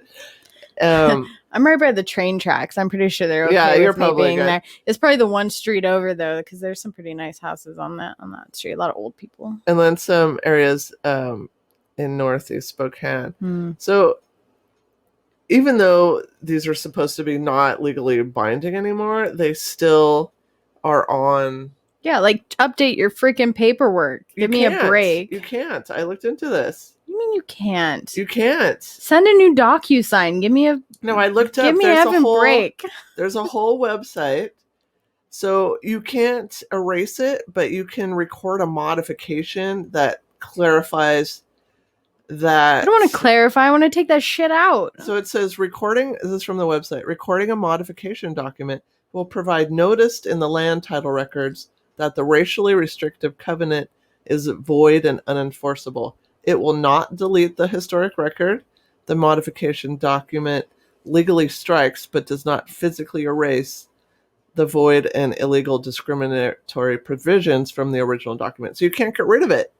I'm right by the train tracks. I'm pretty sure they're okay. Yeah, you're probably being there. It's probably the one street over though, because there's some pretty nice houses on that street. A lot of old people. And then some areas in northeast Spokane. So even though these are supposed to be not legally binding anymore, they still are on. Yeah, like update your freaking paperwork. Give me a break. You can't. I looked into this. You mean you can't? You can't. Send a new DocuSign. Give me a. No, I looked up. Give me a break. There's a whole website. So you can't erase it, but you can record a modification that clarifies that. I don't want to clarify. I want to take that shit out. So it says recording. This is from the website. Recording a modification document will provide notice in the land title records that the racially restrictive covenant is void and unenforceable. It will not delete the historic record. The modification document legally strikes but does not physically erase the void and illegal discriminatory provisions from the original document. So you can't get rid of it.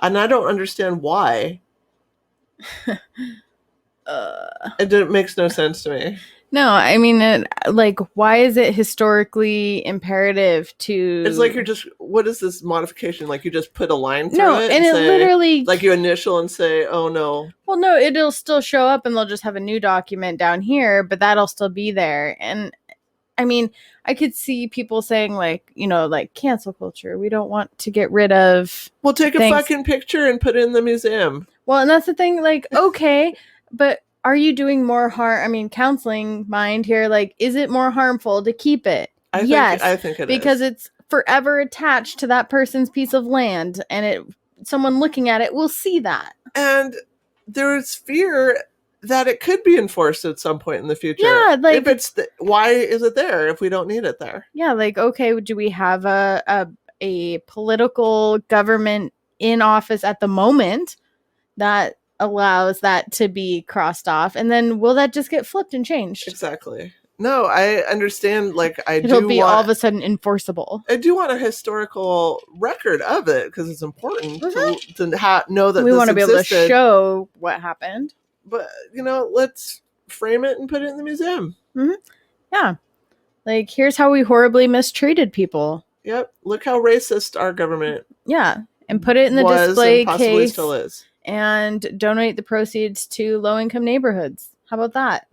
And I don't understand why. It makes no sense to me. No, I mean, like, why is it historically imperative to... It's like you're just, what is this modification? Like you just put a line through no, it? and it say, literally... like you initial and say, oh no. Well, no, it'll still show up and they'll just have a new document down here, but that'll still be there. And I mean, I could see people saying like, you know, like cancel culture. We don't want to get rid of... Well, take a fucking picture and put it in the museum. Well, and that's the thing, like, okay, but are you doing more harm? I mean, counseling mind here, like, is it more harmful to keep it? Yes, I think it because is. it's forever attached to that person's piece of land, and someone looking at it will see that. And there's fear that it could be enforced at some point in the future. Yeah, like, if it's why is it there if we don't need it there? Yeah, like, okay, do we have a political government in office at the moment that allows that to be crossed off, and then will that just get flipped and changed? Exactly. No, I understand. Like, it'll be all of a sudden enforceable. I do want a historical record of it because it's important to know that we want to be able to existed. Show what happened. But you know, let's frame it and put it in the museum. Mm-hmm. Yeah, like here's how we horribly mistreated people. Yep, look how racist our government. Yeah, and put it in the display case. Still is. And donate the proceeds to low-income neighborhoods. How about that?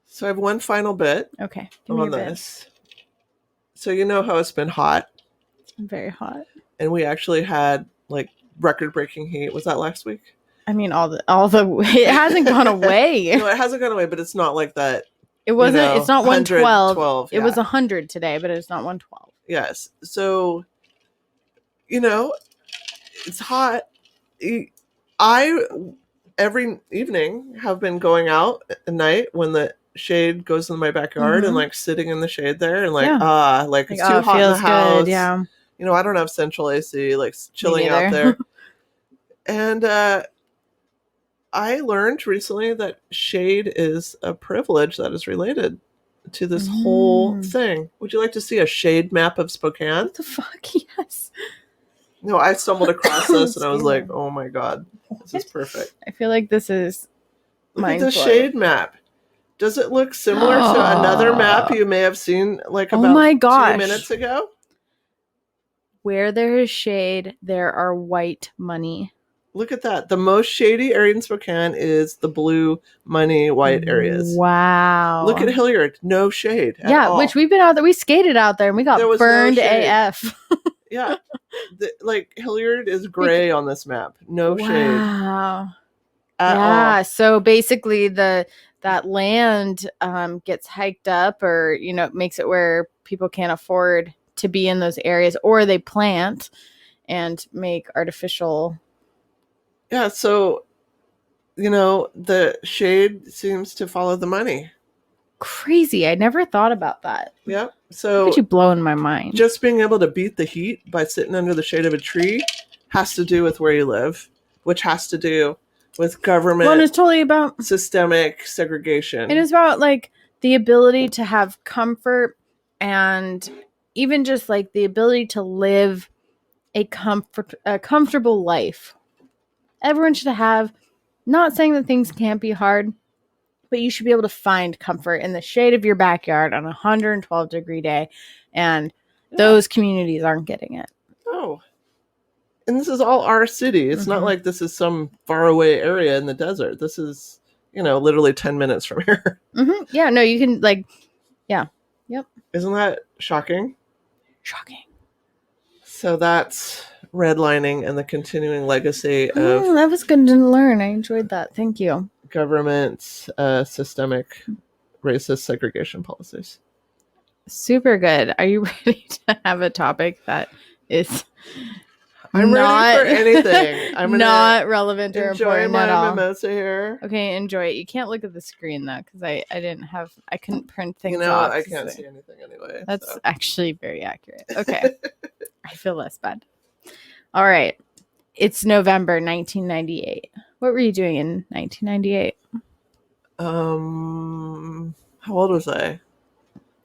So I have one final bit. Okay. On this. So you know how it's been hot. It's been very hot. And we actually had like record-breaking heat. Was that last week? I mean, all the it hasn't gone away. No, it hasn't gone away, but it's not like that. It wasn't. You know, it's not 112. Yeah. It was 100 today, but it's not 112. Yes. So, you know, it's hot. I every evening have been going out at night when the shade goes in my backyard and like sitting in the shade there and like like it's too hot in the house. Good, yeah. You know, I don't have central AC, like chilling out there. And I learned recently that shade is a privilege that is related to this whole thing. Would you like to see a shade map of Spokane? What the fuck? Yes. No, I stumbled across this and I was like, oh my God, this is perfect. I feel like this is Look at the shade map. Does it look similar to another map you may have seen like about 2 minutes ago? Where there is shade, there are white money. Look at that. The most shady area in Spokane is the blue money white areas. Wow. Look at Hilliard. No shade at all. Which we've been out there. We skated out there and we got burned AF. Yeah. Like Hilliard is gray on this map. No shade. Wow. At all. So basically that land gets hiked up or, you know, makes it where people can't afford to be in those areas, or they plant and make artificial. Yeah, so, you know, the shade seems to follow the money. Crazy. I never thought about that. Yep. So you're blowing my mind. Just being able to beat the heat by sitting under the shade of a tree has to do with where you live, which has to do with government. Well, it's totally about systemic segregation. It is about like the ability to have comfort and even just like the ability to live a comfortable life. Everyone should have, not saying that things can't be hard, but you should be able to find comfort in the shade of your backyard on a 112-degree day. And those communities aren't getting it. Oh. And this is all our city. It's not like this is some faraway area in the desert. This is, you know, literally 10 minutes from here. Yeah, no, you can like, yeah. Yep. Isn't that shocking? Shocking. So that's redlining and the continuing legacy of... that was good to learn. I enjoyed that. Thank you. Government's systemic racist segregation policies. Super good. Are you ready to have a topic that is I'm ready for anything. I'm not relevant or important at all. Enjoy my mimosa here. Okay, enjoy it. You can't look at the screen though, because I couldn't print things. You know, off, I can't see anything anyway. That's actually very accurate. Okay, I feel less bad. All right, it's November 1998. What were you doing in 1998? How old was I?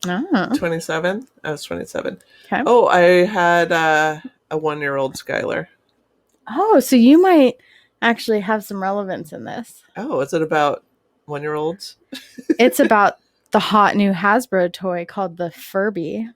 27. I was 27. Okay. Oh, I had a 1-year-old Skylar. Oh, so you might actually have some relevance in this. Oh, is it about 1-year-olds. It's about the hot new Hasbro toy called the Furby.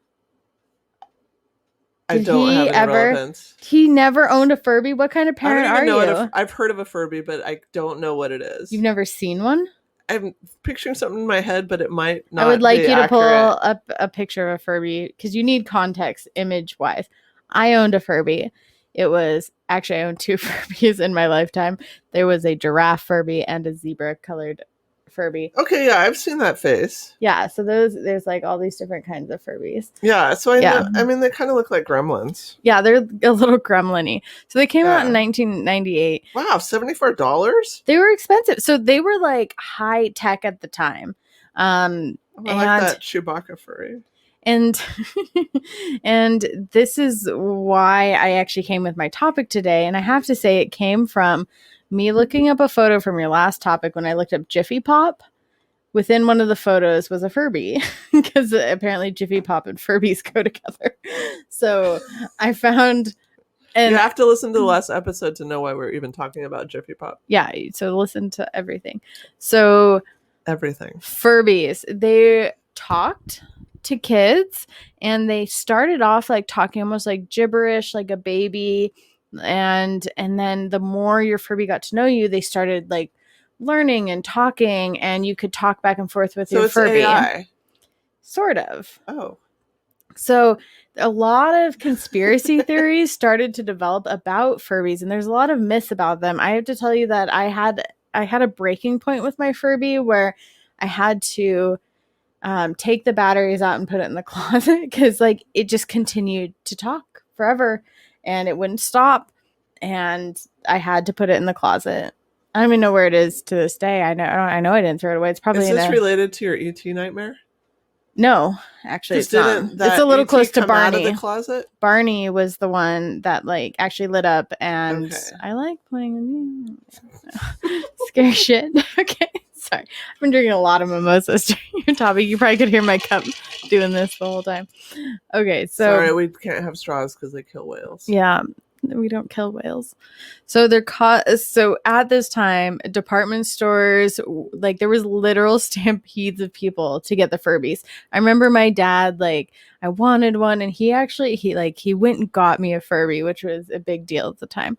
I don't have any relevance. He never owned a Furby? What kind of parent I don't even are you? I've heard of a Furby, but I don't know what it is. You've never seen one? I'm picturing something in my head, but it might not. I would like be you to accurate. pull up a picture of a Furby because you need context image-wise. I owned a Furby. It was actually, I owned 2 Furbies in my lifetime. There was a giraffe Furby and a zebra-colored Furby. Okay, yeah, I've seen that face. Yeah, so there's like all these different kinds of Furbies. Yeah, so I know, I mean, they kind of look like gremlins. Yeah, they're a little gremlin-y. So they came out in 1998. Wow, $74? They were expensive. So they were like high tech at the time. I like that Chewbacca furry. And and this is why I actually came with my topic today. And I have to say it came from me looking up a photo from your last topic when I looked up Jiffy Pop. Within one of the photos was a Furby because apparently Jiffy Pop and Furbies go together. So I found... And you have to listen to the last episode to know why we're even talking about Jiffy Pop. Yeah, so listen to everything. So... everything. Furbies. They talked to kids and they started off like talking almost like gibberish, like a baby. And then the more your Furby got to know you, they started like learning and talking, and you could talk back and forth with your Furby. AI. Sort of. Oh. So a lot of conspiracy theories started to develop about Furbies, and there's a lot of myths about them. I have to tell you that I had a breaking point with my Furby where I had to take the batteries out and put it in the closet because like it just continued to talk forever and it wouldn't stop, and I had to put it in the closet. I don't even know where it is to this day. I know I didn't throw it away. It's probably is this related to your ET nightmare? No, actually, it's not. It's a little close to Barney. Out of the closet? Barney was the one that like actually lit up, and I like playing with you. Scary shit. Okay, sorry. I've been drinking a lot of mimosas during your topic. You probably could hear my cup doing this the whole time. Okay, so sorry, we can't have straws because they kill whales. Yeah. We don't kill whales. So so at this time, department stores, like there was literal stampedes of people to get the Furbies. I remember my dad, like, I wanted one, and he went and got me a Furby, which was a big deal at the time.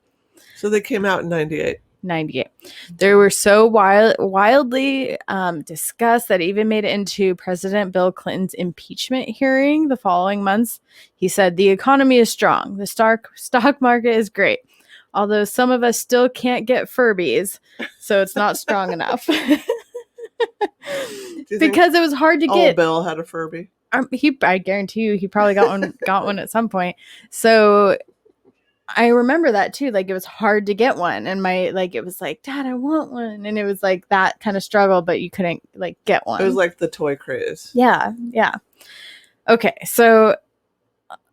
So they came out in 98. They were so wildly discussed that it even made it into President Bill Clinton's impeachment hearing the following months. He said, "The economy is strong. The stock market is great. Although some of us still can't get Furbies, so it's not strong enough." Because it was hard to get. Bill had a Furby. I guarantee you he probably got one at some point. So I remember that too. Like it was hard to get one, and it was like, Dad, I want one, and it was like that kind of struggle, but you couldn't like get one. It was like the toy craze. Yeah. Okay, so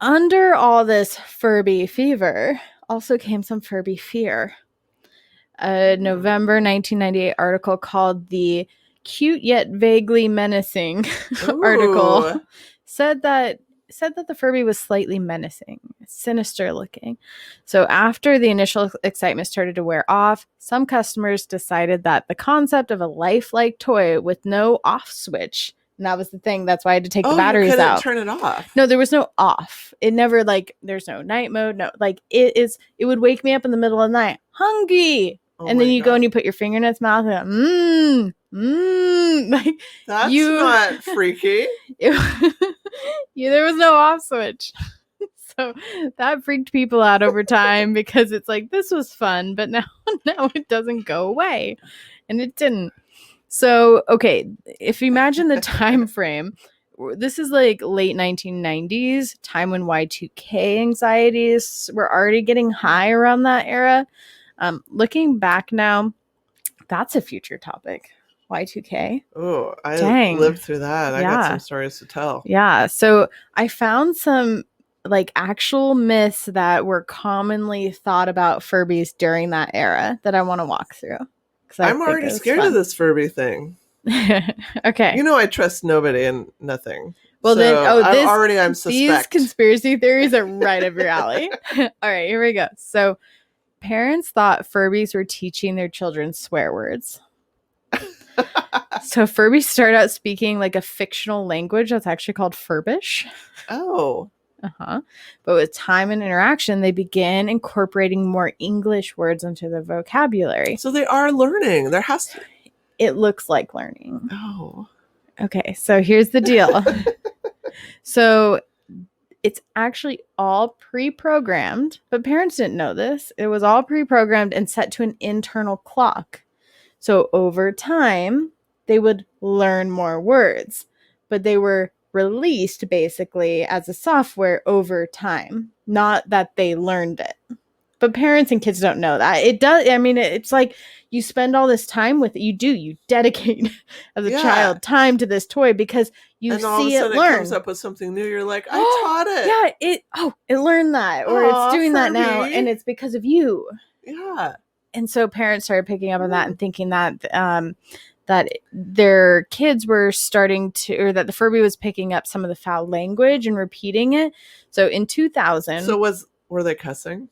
under all this Furby fever, also came some Furby fear. A November 1998 article called "The Cute Yet Vaguely Menacing" article said that the Furby was slightly menacing, sinister looking. So after the initial excitement started to wear off, some customers decided that the concept of a lifelike toy with no off switch, and that was the thing, that's why I had to take the batteries out. Turn it off. No, there was no off. It never, like, there's no night mode. No, like, it would wake me up in the middle of the night, hungry. And then you go and you put your finger in its mouth and like that's not freaky. There was no off switch. So that freaked people out over time because it's like, this was fun, but now it doesn't go away. And it didn't. So, okay, if you imagine the time frame, this is like late 1990s, time when Y2K anxieties were already getting high around that era. Looking back now, that's a future topic. Y2K. Oh, I lived through that. I got some stories to tell. Yeah. So I found some like actual myths that were commonly thought about Furbies during that era that I want to walk through. I'm already scared of this Furby thing. Okay. You know I trust nobody and nothing. Well, so then, I'm suspect. These conspiracy theories are right up your alley. All right, here we go. So parents thought Furbies were teaching their children swear words. So Furbies start out speaking like a fictional language that's actually called Furbish. Oh. But with time and interaction, they begin incorporating more English words into their vocabulary. So they are learning. There has to. It looks like learning. Oh. Okay, so here's the deal. So it's actually all pre-programmed, but parents didn't know this. It was all pre-programmed and set to an internal clock. So over time, they would learn more words, but they were released basically as a software over time, not that they learned it. But parents and kids don't know that. It does. I mean, it's like you spend all this time with it. You dedicate as a child time to this toy because you and see it learn. It comes up with something new. You're like, I taught it. Yeah, it learned that, or it's doing that now, and it's because of you. Yeah. And so parents started picking up on that and thinking that that their kids were starting to, or that the Furby was picking up some of the foul language and repeating it. So in 2000, were they cussing?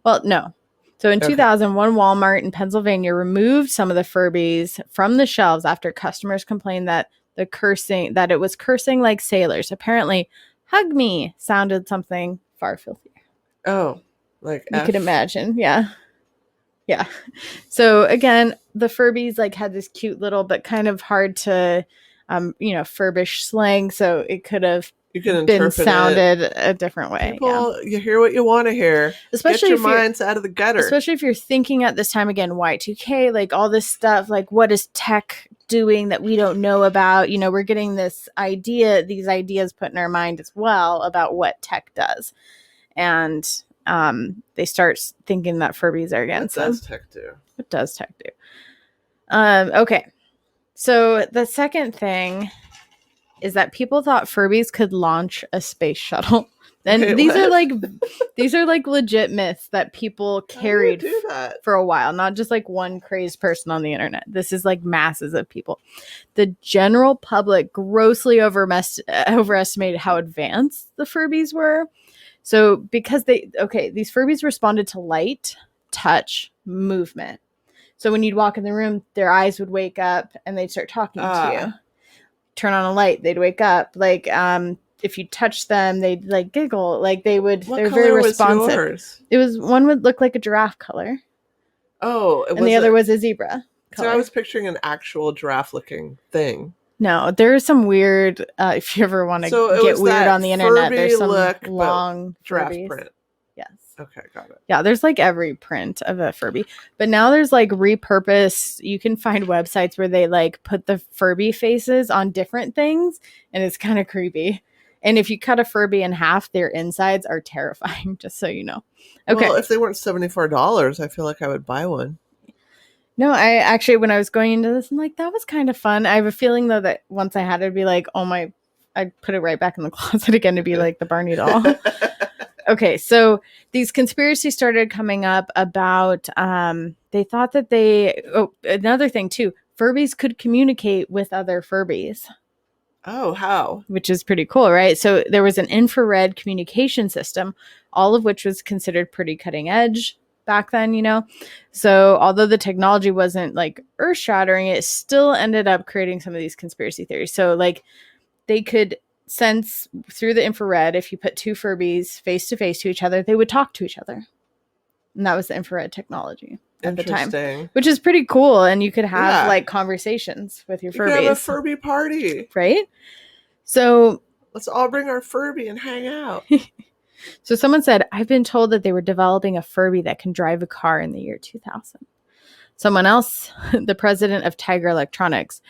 Well, no. So in 2000, one Walmart in Pennsylvania removed some of the Furbies from the shelves after customers complained that it was cursing like sailors. Apparently, hug me sounded something far filthier. Oh, like you could imagine. Yeah. Yeah. So again, the Furbies like had this cute little, but kind of hard to, Furbish slang. So it could have been sounded a different way. People, you hear what you want to hear. Especially get your minds out of the gutter. Especially if you're thinking at this time again, Y2K, like all this stuff, like what is tech doing that we don't know about? We're getting these ideas put in our mind as well about what tech does. And they start thinking that Furbies are against them. What does tech do? What does tech do? Okay. So the second thing is that people thought Furbies could launch a space shuttle. And these are like legit myths that people carried for a while, not just like one crazed person on the internet. This is like masses of people. The general public grossly overestimated how advanced the Furbies were. So because these Furbies responded to light, touch, movement. So when you'd walk in the room, their eyes would wake up and they'd start talking to you. Turn on a light, they'd wake up. Like if you touch them, they'd like giggle. Like they're very responsive. Yours? It was one would look like a giraffe color. Oh, and the other was a zebra color. So I was picturing an actual giraffe looking thing. No, there's some weird. If you ever want to get weird on the internet, there's some long giraffe Furbies. print. Yes. Okay, got it. Yeah, there's like every print of a Furby, but now there's like repurpose. You can find websites where they like put the Furby faces on different things, and it's kind of creepy. And if you cut a Furby in half, their insides are terrifying. Just so you know. Okay. Well, if they weren't $74, I feel like I would buy one. No, I actually, when I was going into this, I'm like, that was kind of fun. I have a feeling though that once I had it, it'd be like, I'd put it right back in the closet again to be like the Barney doll. Okay, so these conspiracies started coming up about, they thought that another thing too, Furbies could communicate with other Furbies. Oh, how? Which is pretty cool, right? So there was an infrared communication system, all of which was considered pretty cutting edge back then, So although the technology wasn't like earth shattering, it still ended up creating some of these conspiracy theories. So like they could sense through the infrared, if you put two Furbies face to face to each other, they would talk to each other. And that was the infrared technology at the time, which is pretty cool. And you could have like conversations with your Furbies. You could have a Furby party. Right? So let's all bring our Furby and hang out. So someone said, I've been told that they were developing a Furby that can drive a car in the year 2000. Someone else, the president of Tiger Electronics,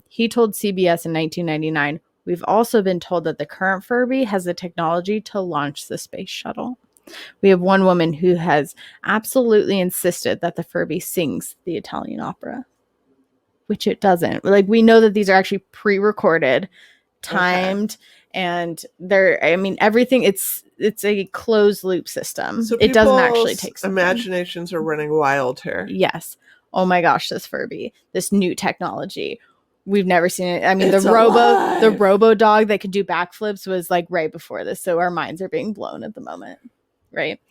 he told CBS in 1999, we've also been told that the current Furby has the technology to launch the space shuttle. We have one woman who has absolutely insisted that the Furby sings the Italian opera, which it doesn't. Like, we know that these are actually pre-recorded, timed, and everything, it's a closed loop system. So it doesn't actually take something. Imaginations are running wild here. Yes. Oh my gosh, this Furby, this new technology. We've never seen it. I mean, the robo dog that could do backflips was like right before this. So our minds are being blown at the moment. Right.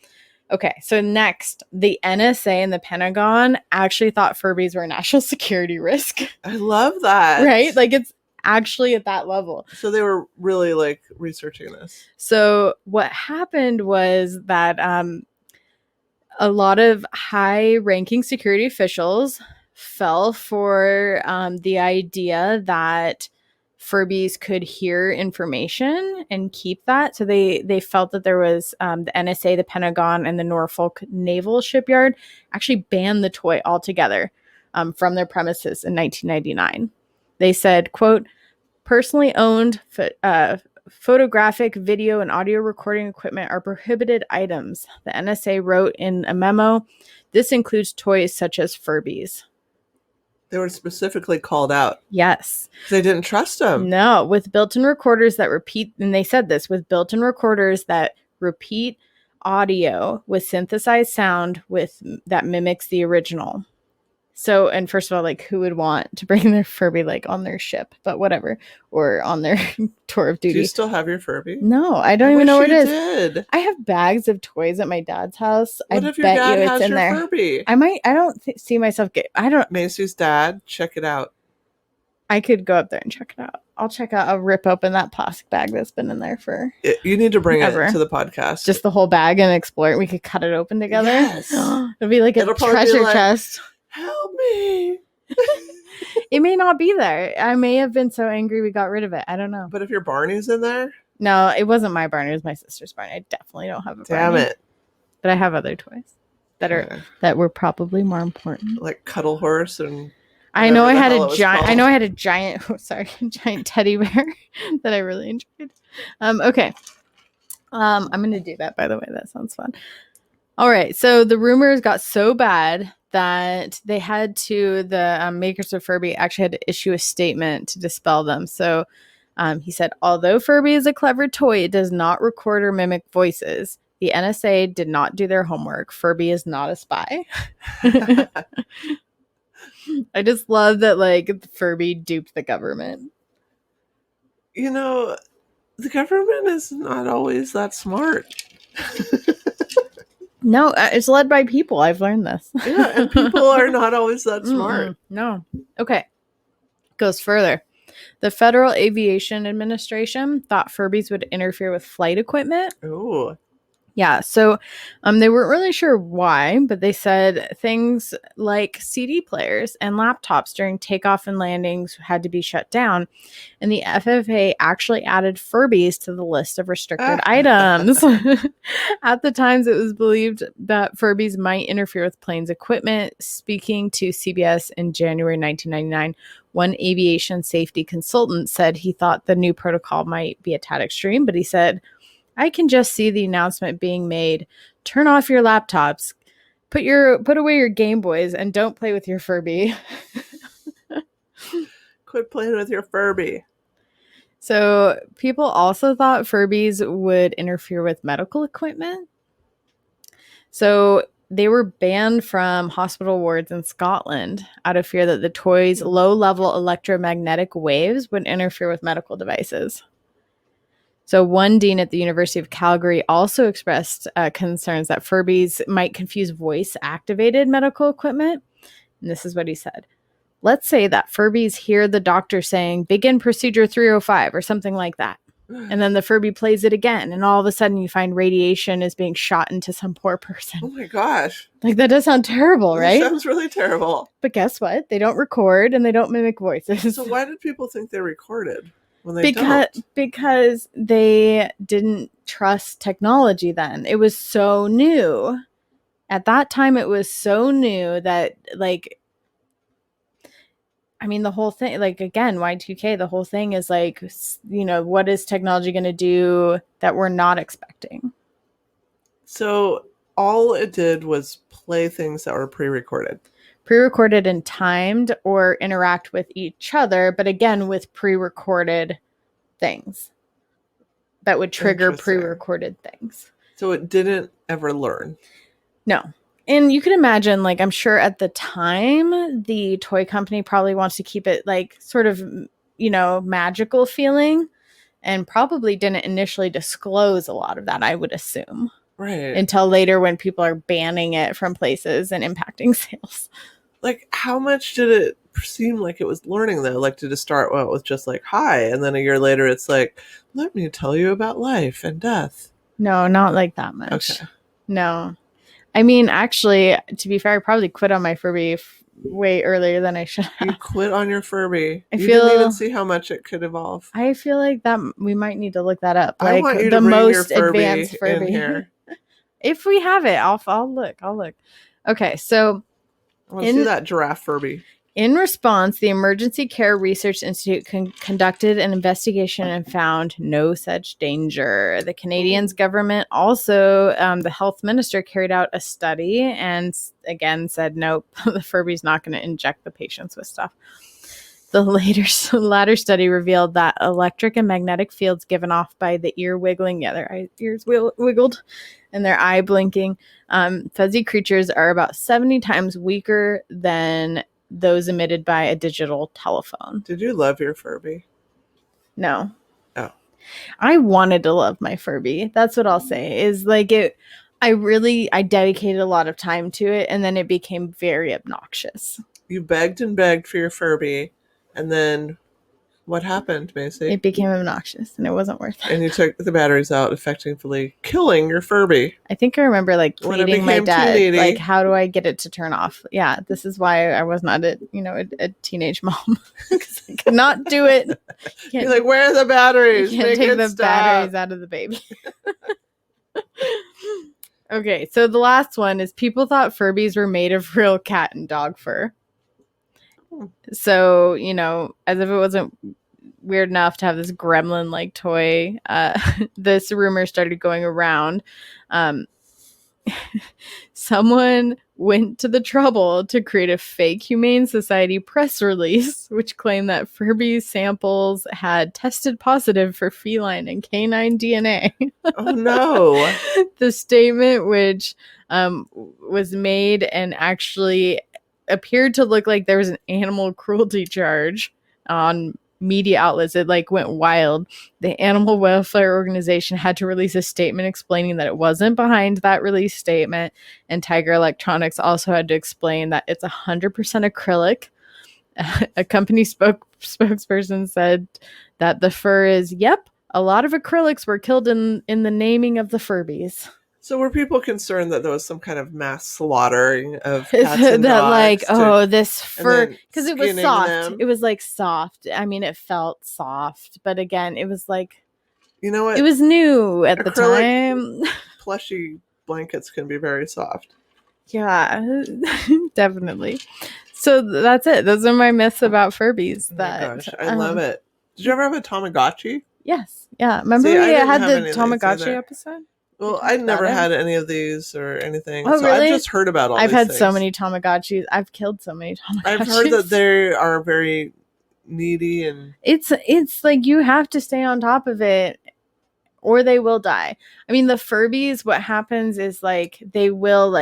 Okay, so next, the NSA and the Pentagon actually thought Furbies were a national security risk. I love that. Right? Like, it's actually at that level. So they were really, like, researching this. So what happened was that a lot of high-ranking security officials fell for the idea that Furbies could hear information and keep that. So they felt that there was the NSA, the Pentagon, and the Norfolk Naval Shipyard actually banned the toy altogether from their premises in 1999. They said, quote, personally owned photographic, video, and audio recording equipment are prohibited items. The NSA wrote in a memo, this includes toys such as Furbies. They were specifically called out. Yes. They didn't trust them. No, with built-in recorders that repeat, and they said this, with built-in recorders that repeat audio with synthesized sound that mimics the original. So, and first of all, like, who would want to bring their Furby, like, on their ship? But whatever. Or on their tour of duty. Do you still have your Furby? No, I don't even know where it is. Did. I have bags of toys at my dad's house. What if your dad has your Furby? I don't see myself Macie's dad, check it out. I could go up there and check it out. I'll rip open that plastic bag that's been in there for you need to bring it to the podcast. Just the whole bag and explore it. We could cut it open together. Yes. It'll be like a treasure chest. Help me. It may not be there. I may have been so angry we got rid of it. I don't know. But if your Barney's in there? No, it wasn't my Barney. It was my sister's Barney. I definitely don't have a Barney. Damn it. But I have other toys that were probably more important. Like Cuddle Horse and I know I had a giant giant teddy bear that I really enjoyed. Okay. I'm going to do that, by the way. That sounds fun. All right. So the rumors got so bad that they had to, the makers of Furby actually had to issue a statement to dispel them. So he said, although Furby is a clever toy, it does not record or mimic voices. The NSA did not do their homework. Furby is not a spy. I just love that, like, Furby duped the government. You know, the government is not always that smart. No, it's led by people. I've learned this. Yeah, and people are not always that smart. No. Okay. Goes further. The Federal Aviation Administration thought Furbies would interfere with flight equipment. Ooh. Yeah, so they weren't really sure why, but they said things like CD players and laptops during takeoff and landings had to be shut down. And the FAA actually added Furbies to the list of restricted items. At the times, it was believed that Furbies might interfere with planes' equipment. Speaking to CBS in January 1999, one aviation safety consultant said he thought the new protocol might be a tad extreme, but he said, I can just see the announcement being made. Turn off your laptops, put away your Game Boys, and don't play with your Furby. Quit playing with your Furby. So people also thought Furbies would interfere with medical equipment. So they were banned from hospital wards in Scotland out of fear that the toys' low-level electromagnetic waves would interfere with medical devices. So one dean at the University of Calgary also expressed concerns that Furbies might confuse voice-activated medical equipment. And this is what he said. Let's say that Furbies hear the doctor saying, begin procedure 305 or something like that. And then the Furby plays it again. And all of a sudden you find radiation is being shot into some poor person. Oh my gosh. Like, that does sound terrible, right? That sounds really terrible. But guess what? They don't record and they don't mimic voices. So why did people think they recorded? Because they didn't trust technology then. It was so new. At that time, it was so new that, like, I mean, the whole thing, like, again, Y2K, the whole thing is like, you know, what is technology going to do that we're not expecting? So all it did was play things that were pre-recorded. Pre-recorded and timed, or interact with each other, but again, with pre-recorded things that would trigger pre-recorded things. So it didn't ever learn. No. And you can imagine, like, I'm sure at the time, the toy company probably wants to keep it, like, sort of, you know, magical feeling, and probably didn't initially disclose a lot of that, I would assume. Right. Until later when people are banning it from places and impacting sales. Like, how much did it seem like it was learning, though? Like, did it start with just like, hi, and then a year later it's like, let me tell you about life and death? No, not like that much. Okay. No. I mean, actually, to be fair, I probably quit on my Furby way earlier than I should have. You quit on your Furby. You didn't even see how much it could evolve. I feel like that we might need to look that up. I want you the to bring most your Furby advanced Furby in here. If we have it, I'll look. Okay, so I want to see that giraffe Furby. In response, the Emergency Care Research Institute conducted an investigation and found no such danger. The Canadian government also, the health minister carried out a study and again said, nope, the Furby's not going to inject the patients with stuff. The latter study revealed that electric and magnetic fields given off by the ear wiggling, their ears wiggled, and their eye blinking, fuzzy creatures are about 70 times weaker than those emitted by a digital telephone. Did you love your Furby? No. Oh. I wanted to love my Furby. That's what I'll say. Is like it. I dedicated a lot of time to it, and then it became very obnoxious. You begged and begged for your Furby, and then what happened, Macie? It became obnoxious, and it wasn't worth it. And you took the batteries out, effectively killing your Furby. I think I remember pleading my dad, like, how do I get it to turn off? Yeah, this is why I was not a teenage mom, because I could not do it. You're like, where are the batteries? You can't take the batteries out of the baby. Okay, so the last one is people thought Furbies were made of real cat and dog fur. So, as if it wasn't weird enough to have this gremlin-like toy, this rumor started going around. Someone went to the trouble to create a fake Humane Society press release, which claimed that Furby samples had tested positive for feline and canine DNA. Oh, no. The statement, which was made and actually appeared to look like there was an animal cruelty charge on media outlets. It went wild. The animal welfare organization had to release a statement explaining that it wasn't behind that release statement, and Tiger Electronics also had to explain that it's 100% acrylic. A company spokesperson said that the fur is, a lot of acrylics were killed in the naming of the Furbies. So were people concerned that there was some kind of mass slaughtering of cats and dogs? This fur, because it was soft. Them? It was soft. I mean, it felt soft, but again, it was you know what? It was new at the time. Plushy blankets can be very soft. Yeah, definitely. So that's it. Those are my myths about Furbies. Gosh, I love it. Did you ever have a Tamagotchi? Yes. Yeah. Remember we had the Tamagotchi episode? Well, I never had any of these or anything. Oh, really? I've just heard about all I've these had things. so many Tamagotchis. I've killed so many Tamagotchis. I've heard that they are very needy, and it's you have to stay on top of it or they will die. I mean, the Furbies, what happens is they will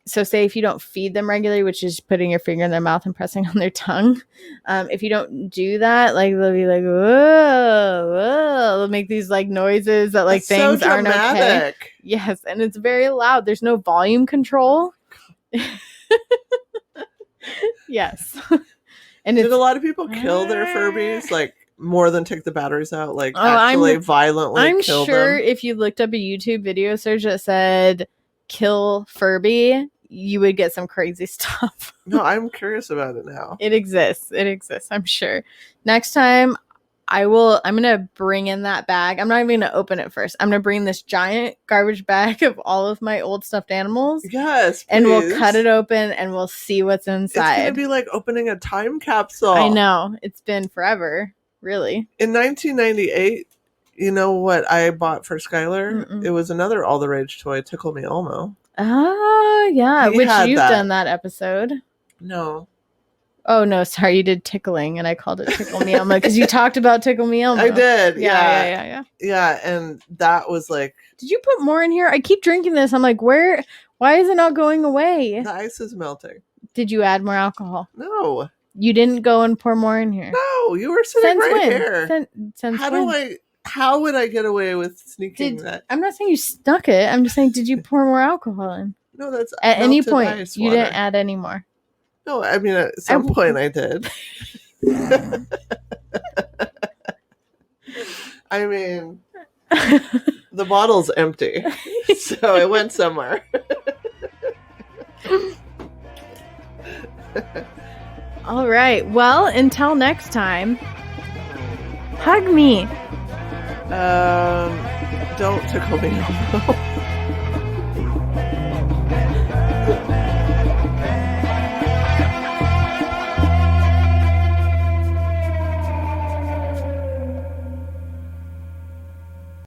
so say if you don't feed them regularly, which is putting your finger in their mouth and pressing on their tongue, if you don't do that, they'll be whoa, whoa, they'll make these noises that that's things so aren't okay. Yes, and it's very loud. There's no volume control. Yes. And did a lot of people kill their Furbies? More than take the batteries out? Actually violently kill them? I'm sure if you looked up a YouTube video search that said kill Furby, you would get some crazy stuff. No, I'm curious about it now. It exists, I'm sure. Next time I'm gonna bring in that bag. I'm not even gonna open it first. I'm gonna bring this giant garbage bag of all of my old stuffed animals. Yes, please. And we'll cut it open and we'll see what's inside. It's gonna be like opening a time capsule. I know, it's been forever, really. In 1998, you know what I bought for Skylar? Mm-mm. It was another all the rage toy, Tickle Me Elmo. Oh, yeah. Which you've done that episode. No. Oh, no. Sorry. You did tickling and I called it Tickle Me Elmo because you talked about Tickle Me Elmo. I did. Yeah. Yeah. And that was did you put more in here? I keep drinking this. I'm why is it not going away? The ice is melting. Did you add more alcohol? No. You didn't go and pour more in here? No. You were sitting here. Since How when? do I How would I get away with sneaking that? I'm not saying you stuck it. I'm just saying, did you pour more alcohol in? No, that's at any point. Ice you water. didn't add any more. No, I mean at some point I did. I mean, the bottle's empty, so it went somewhere. All right. Well, until next time, hug me. Don't tickle me.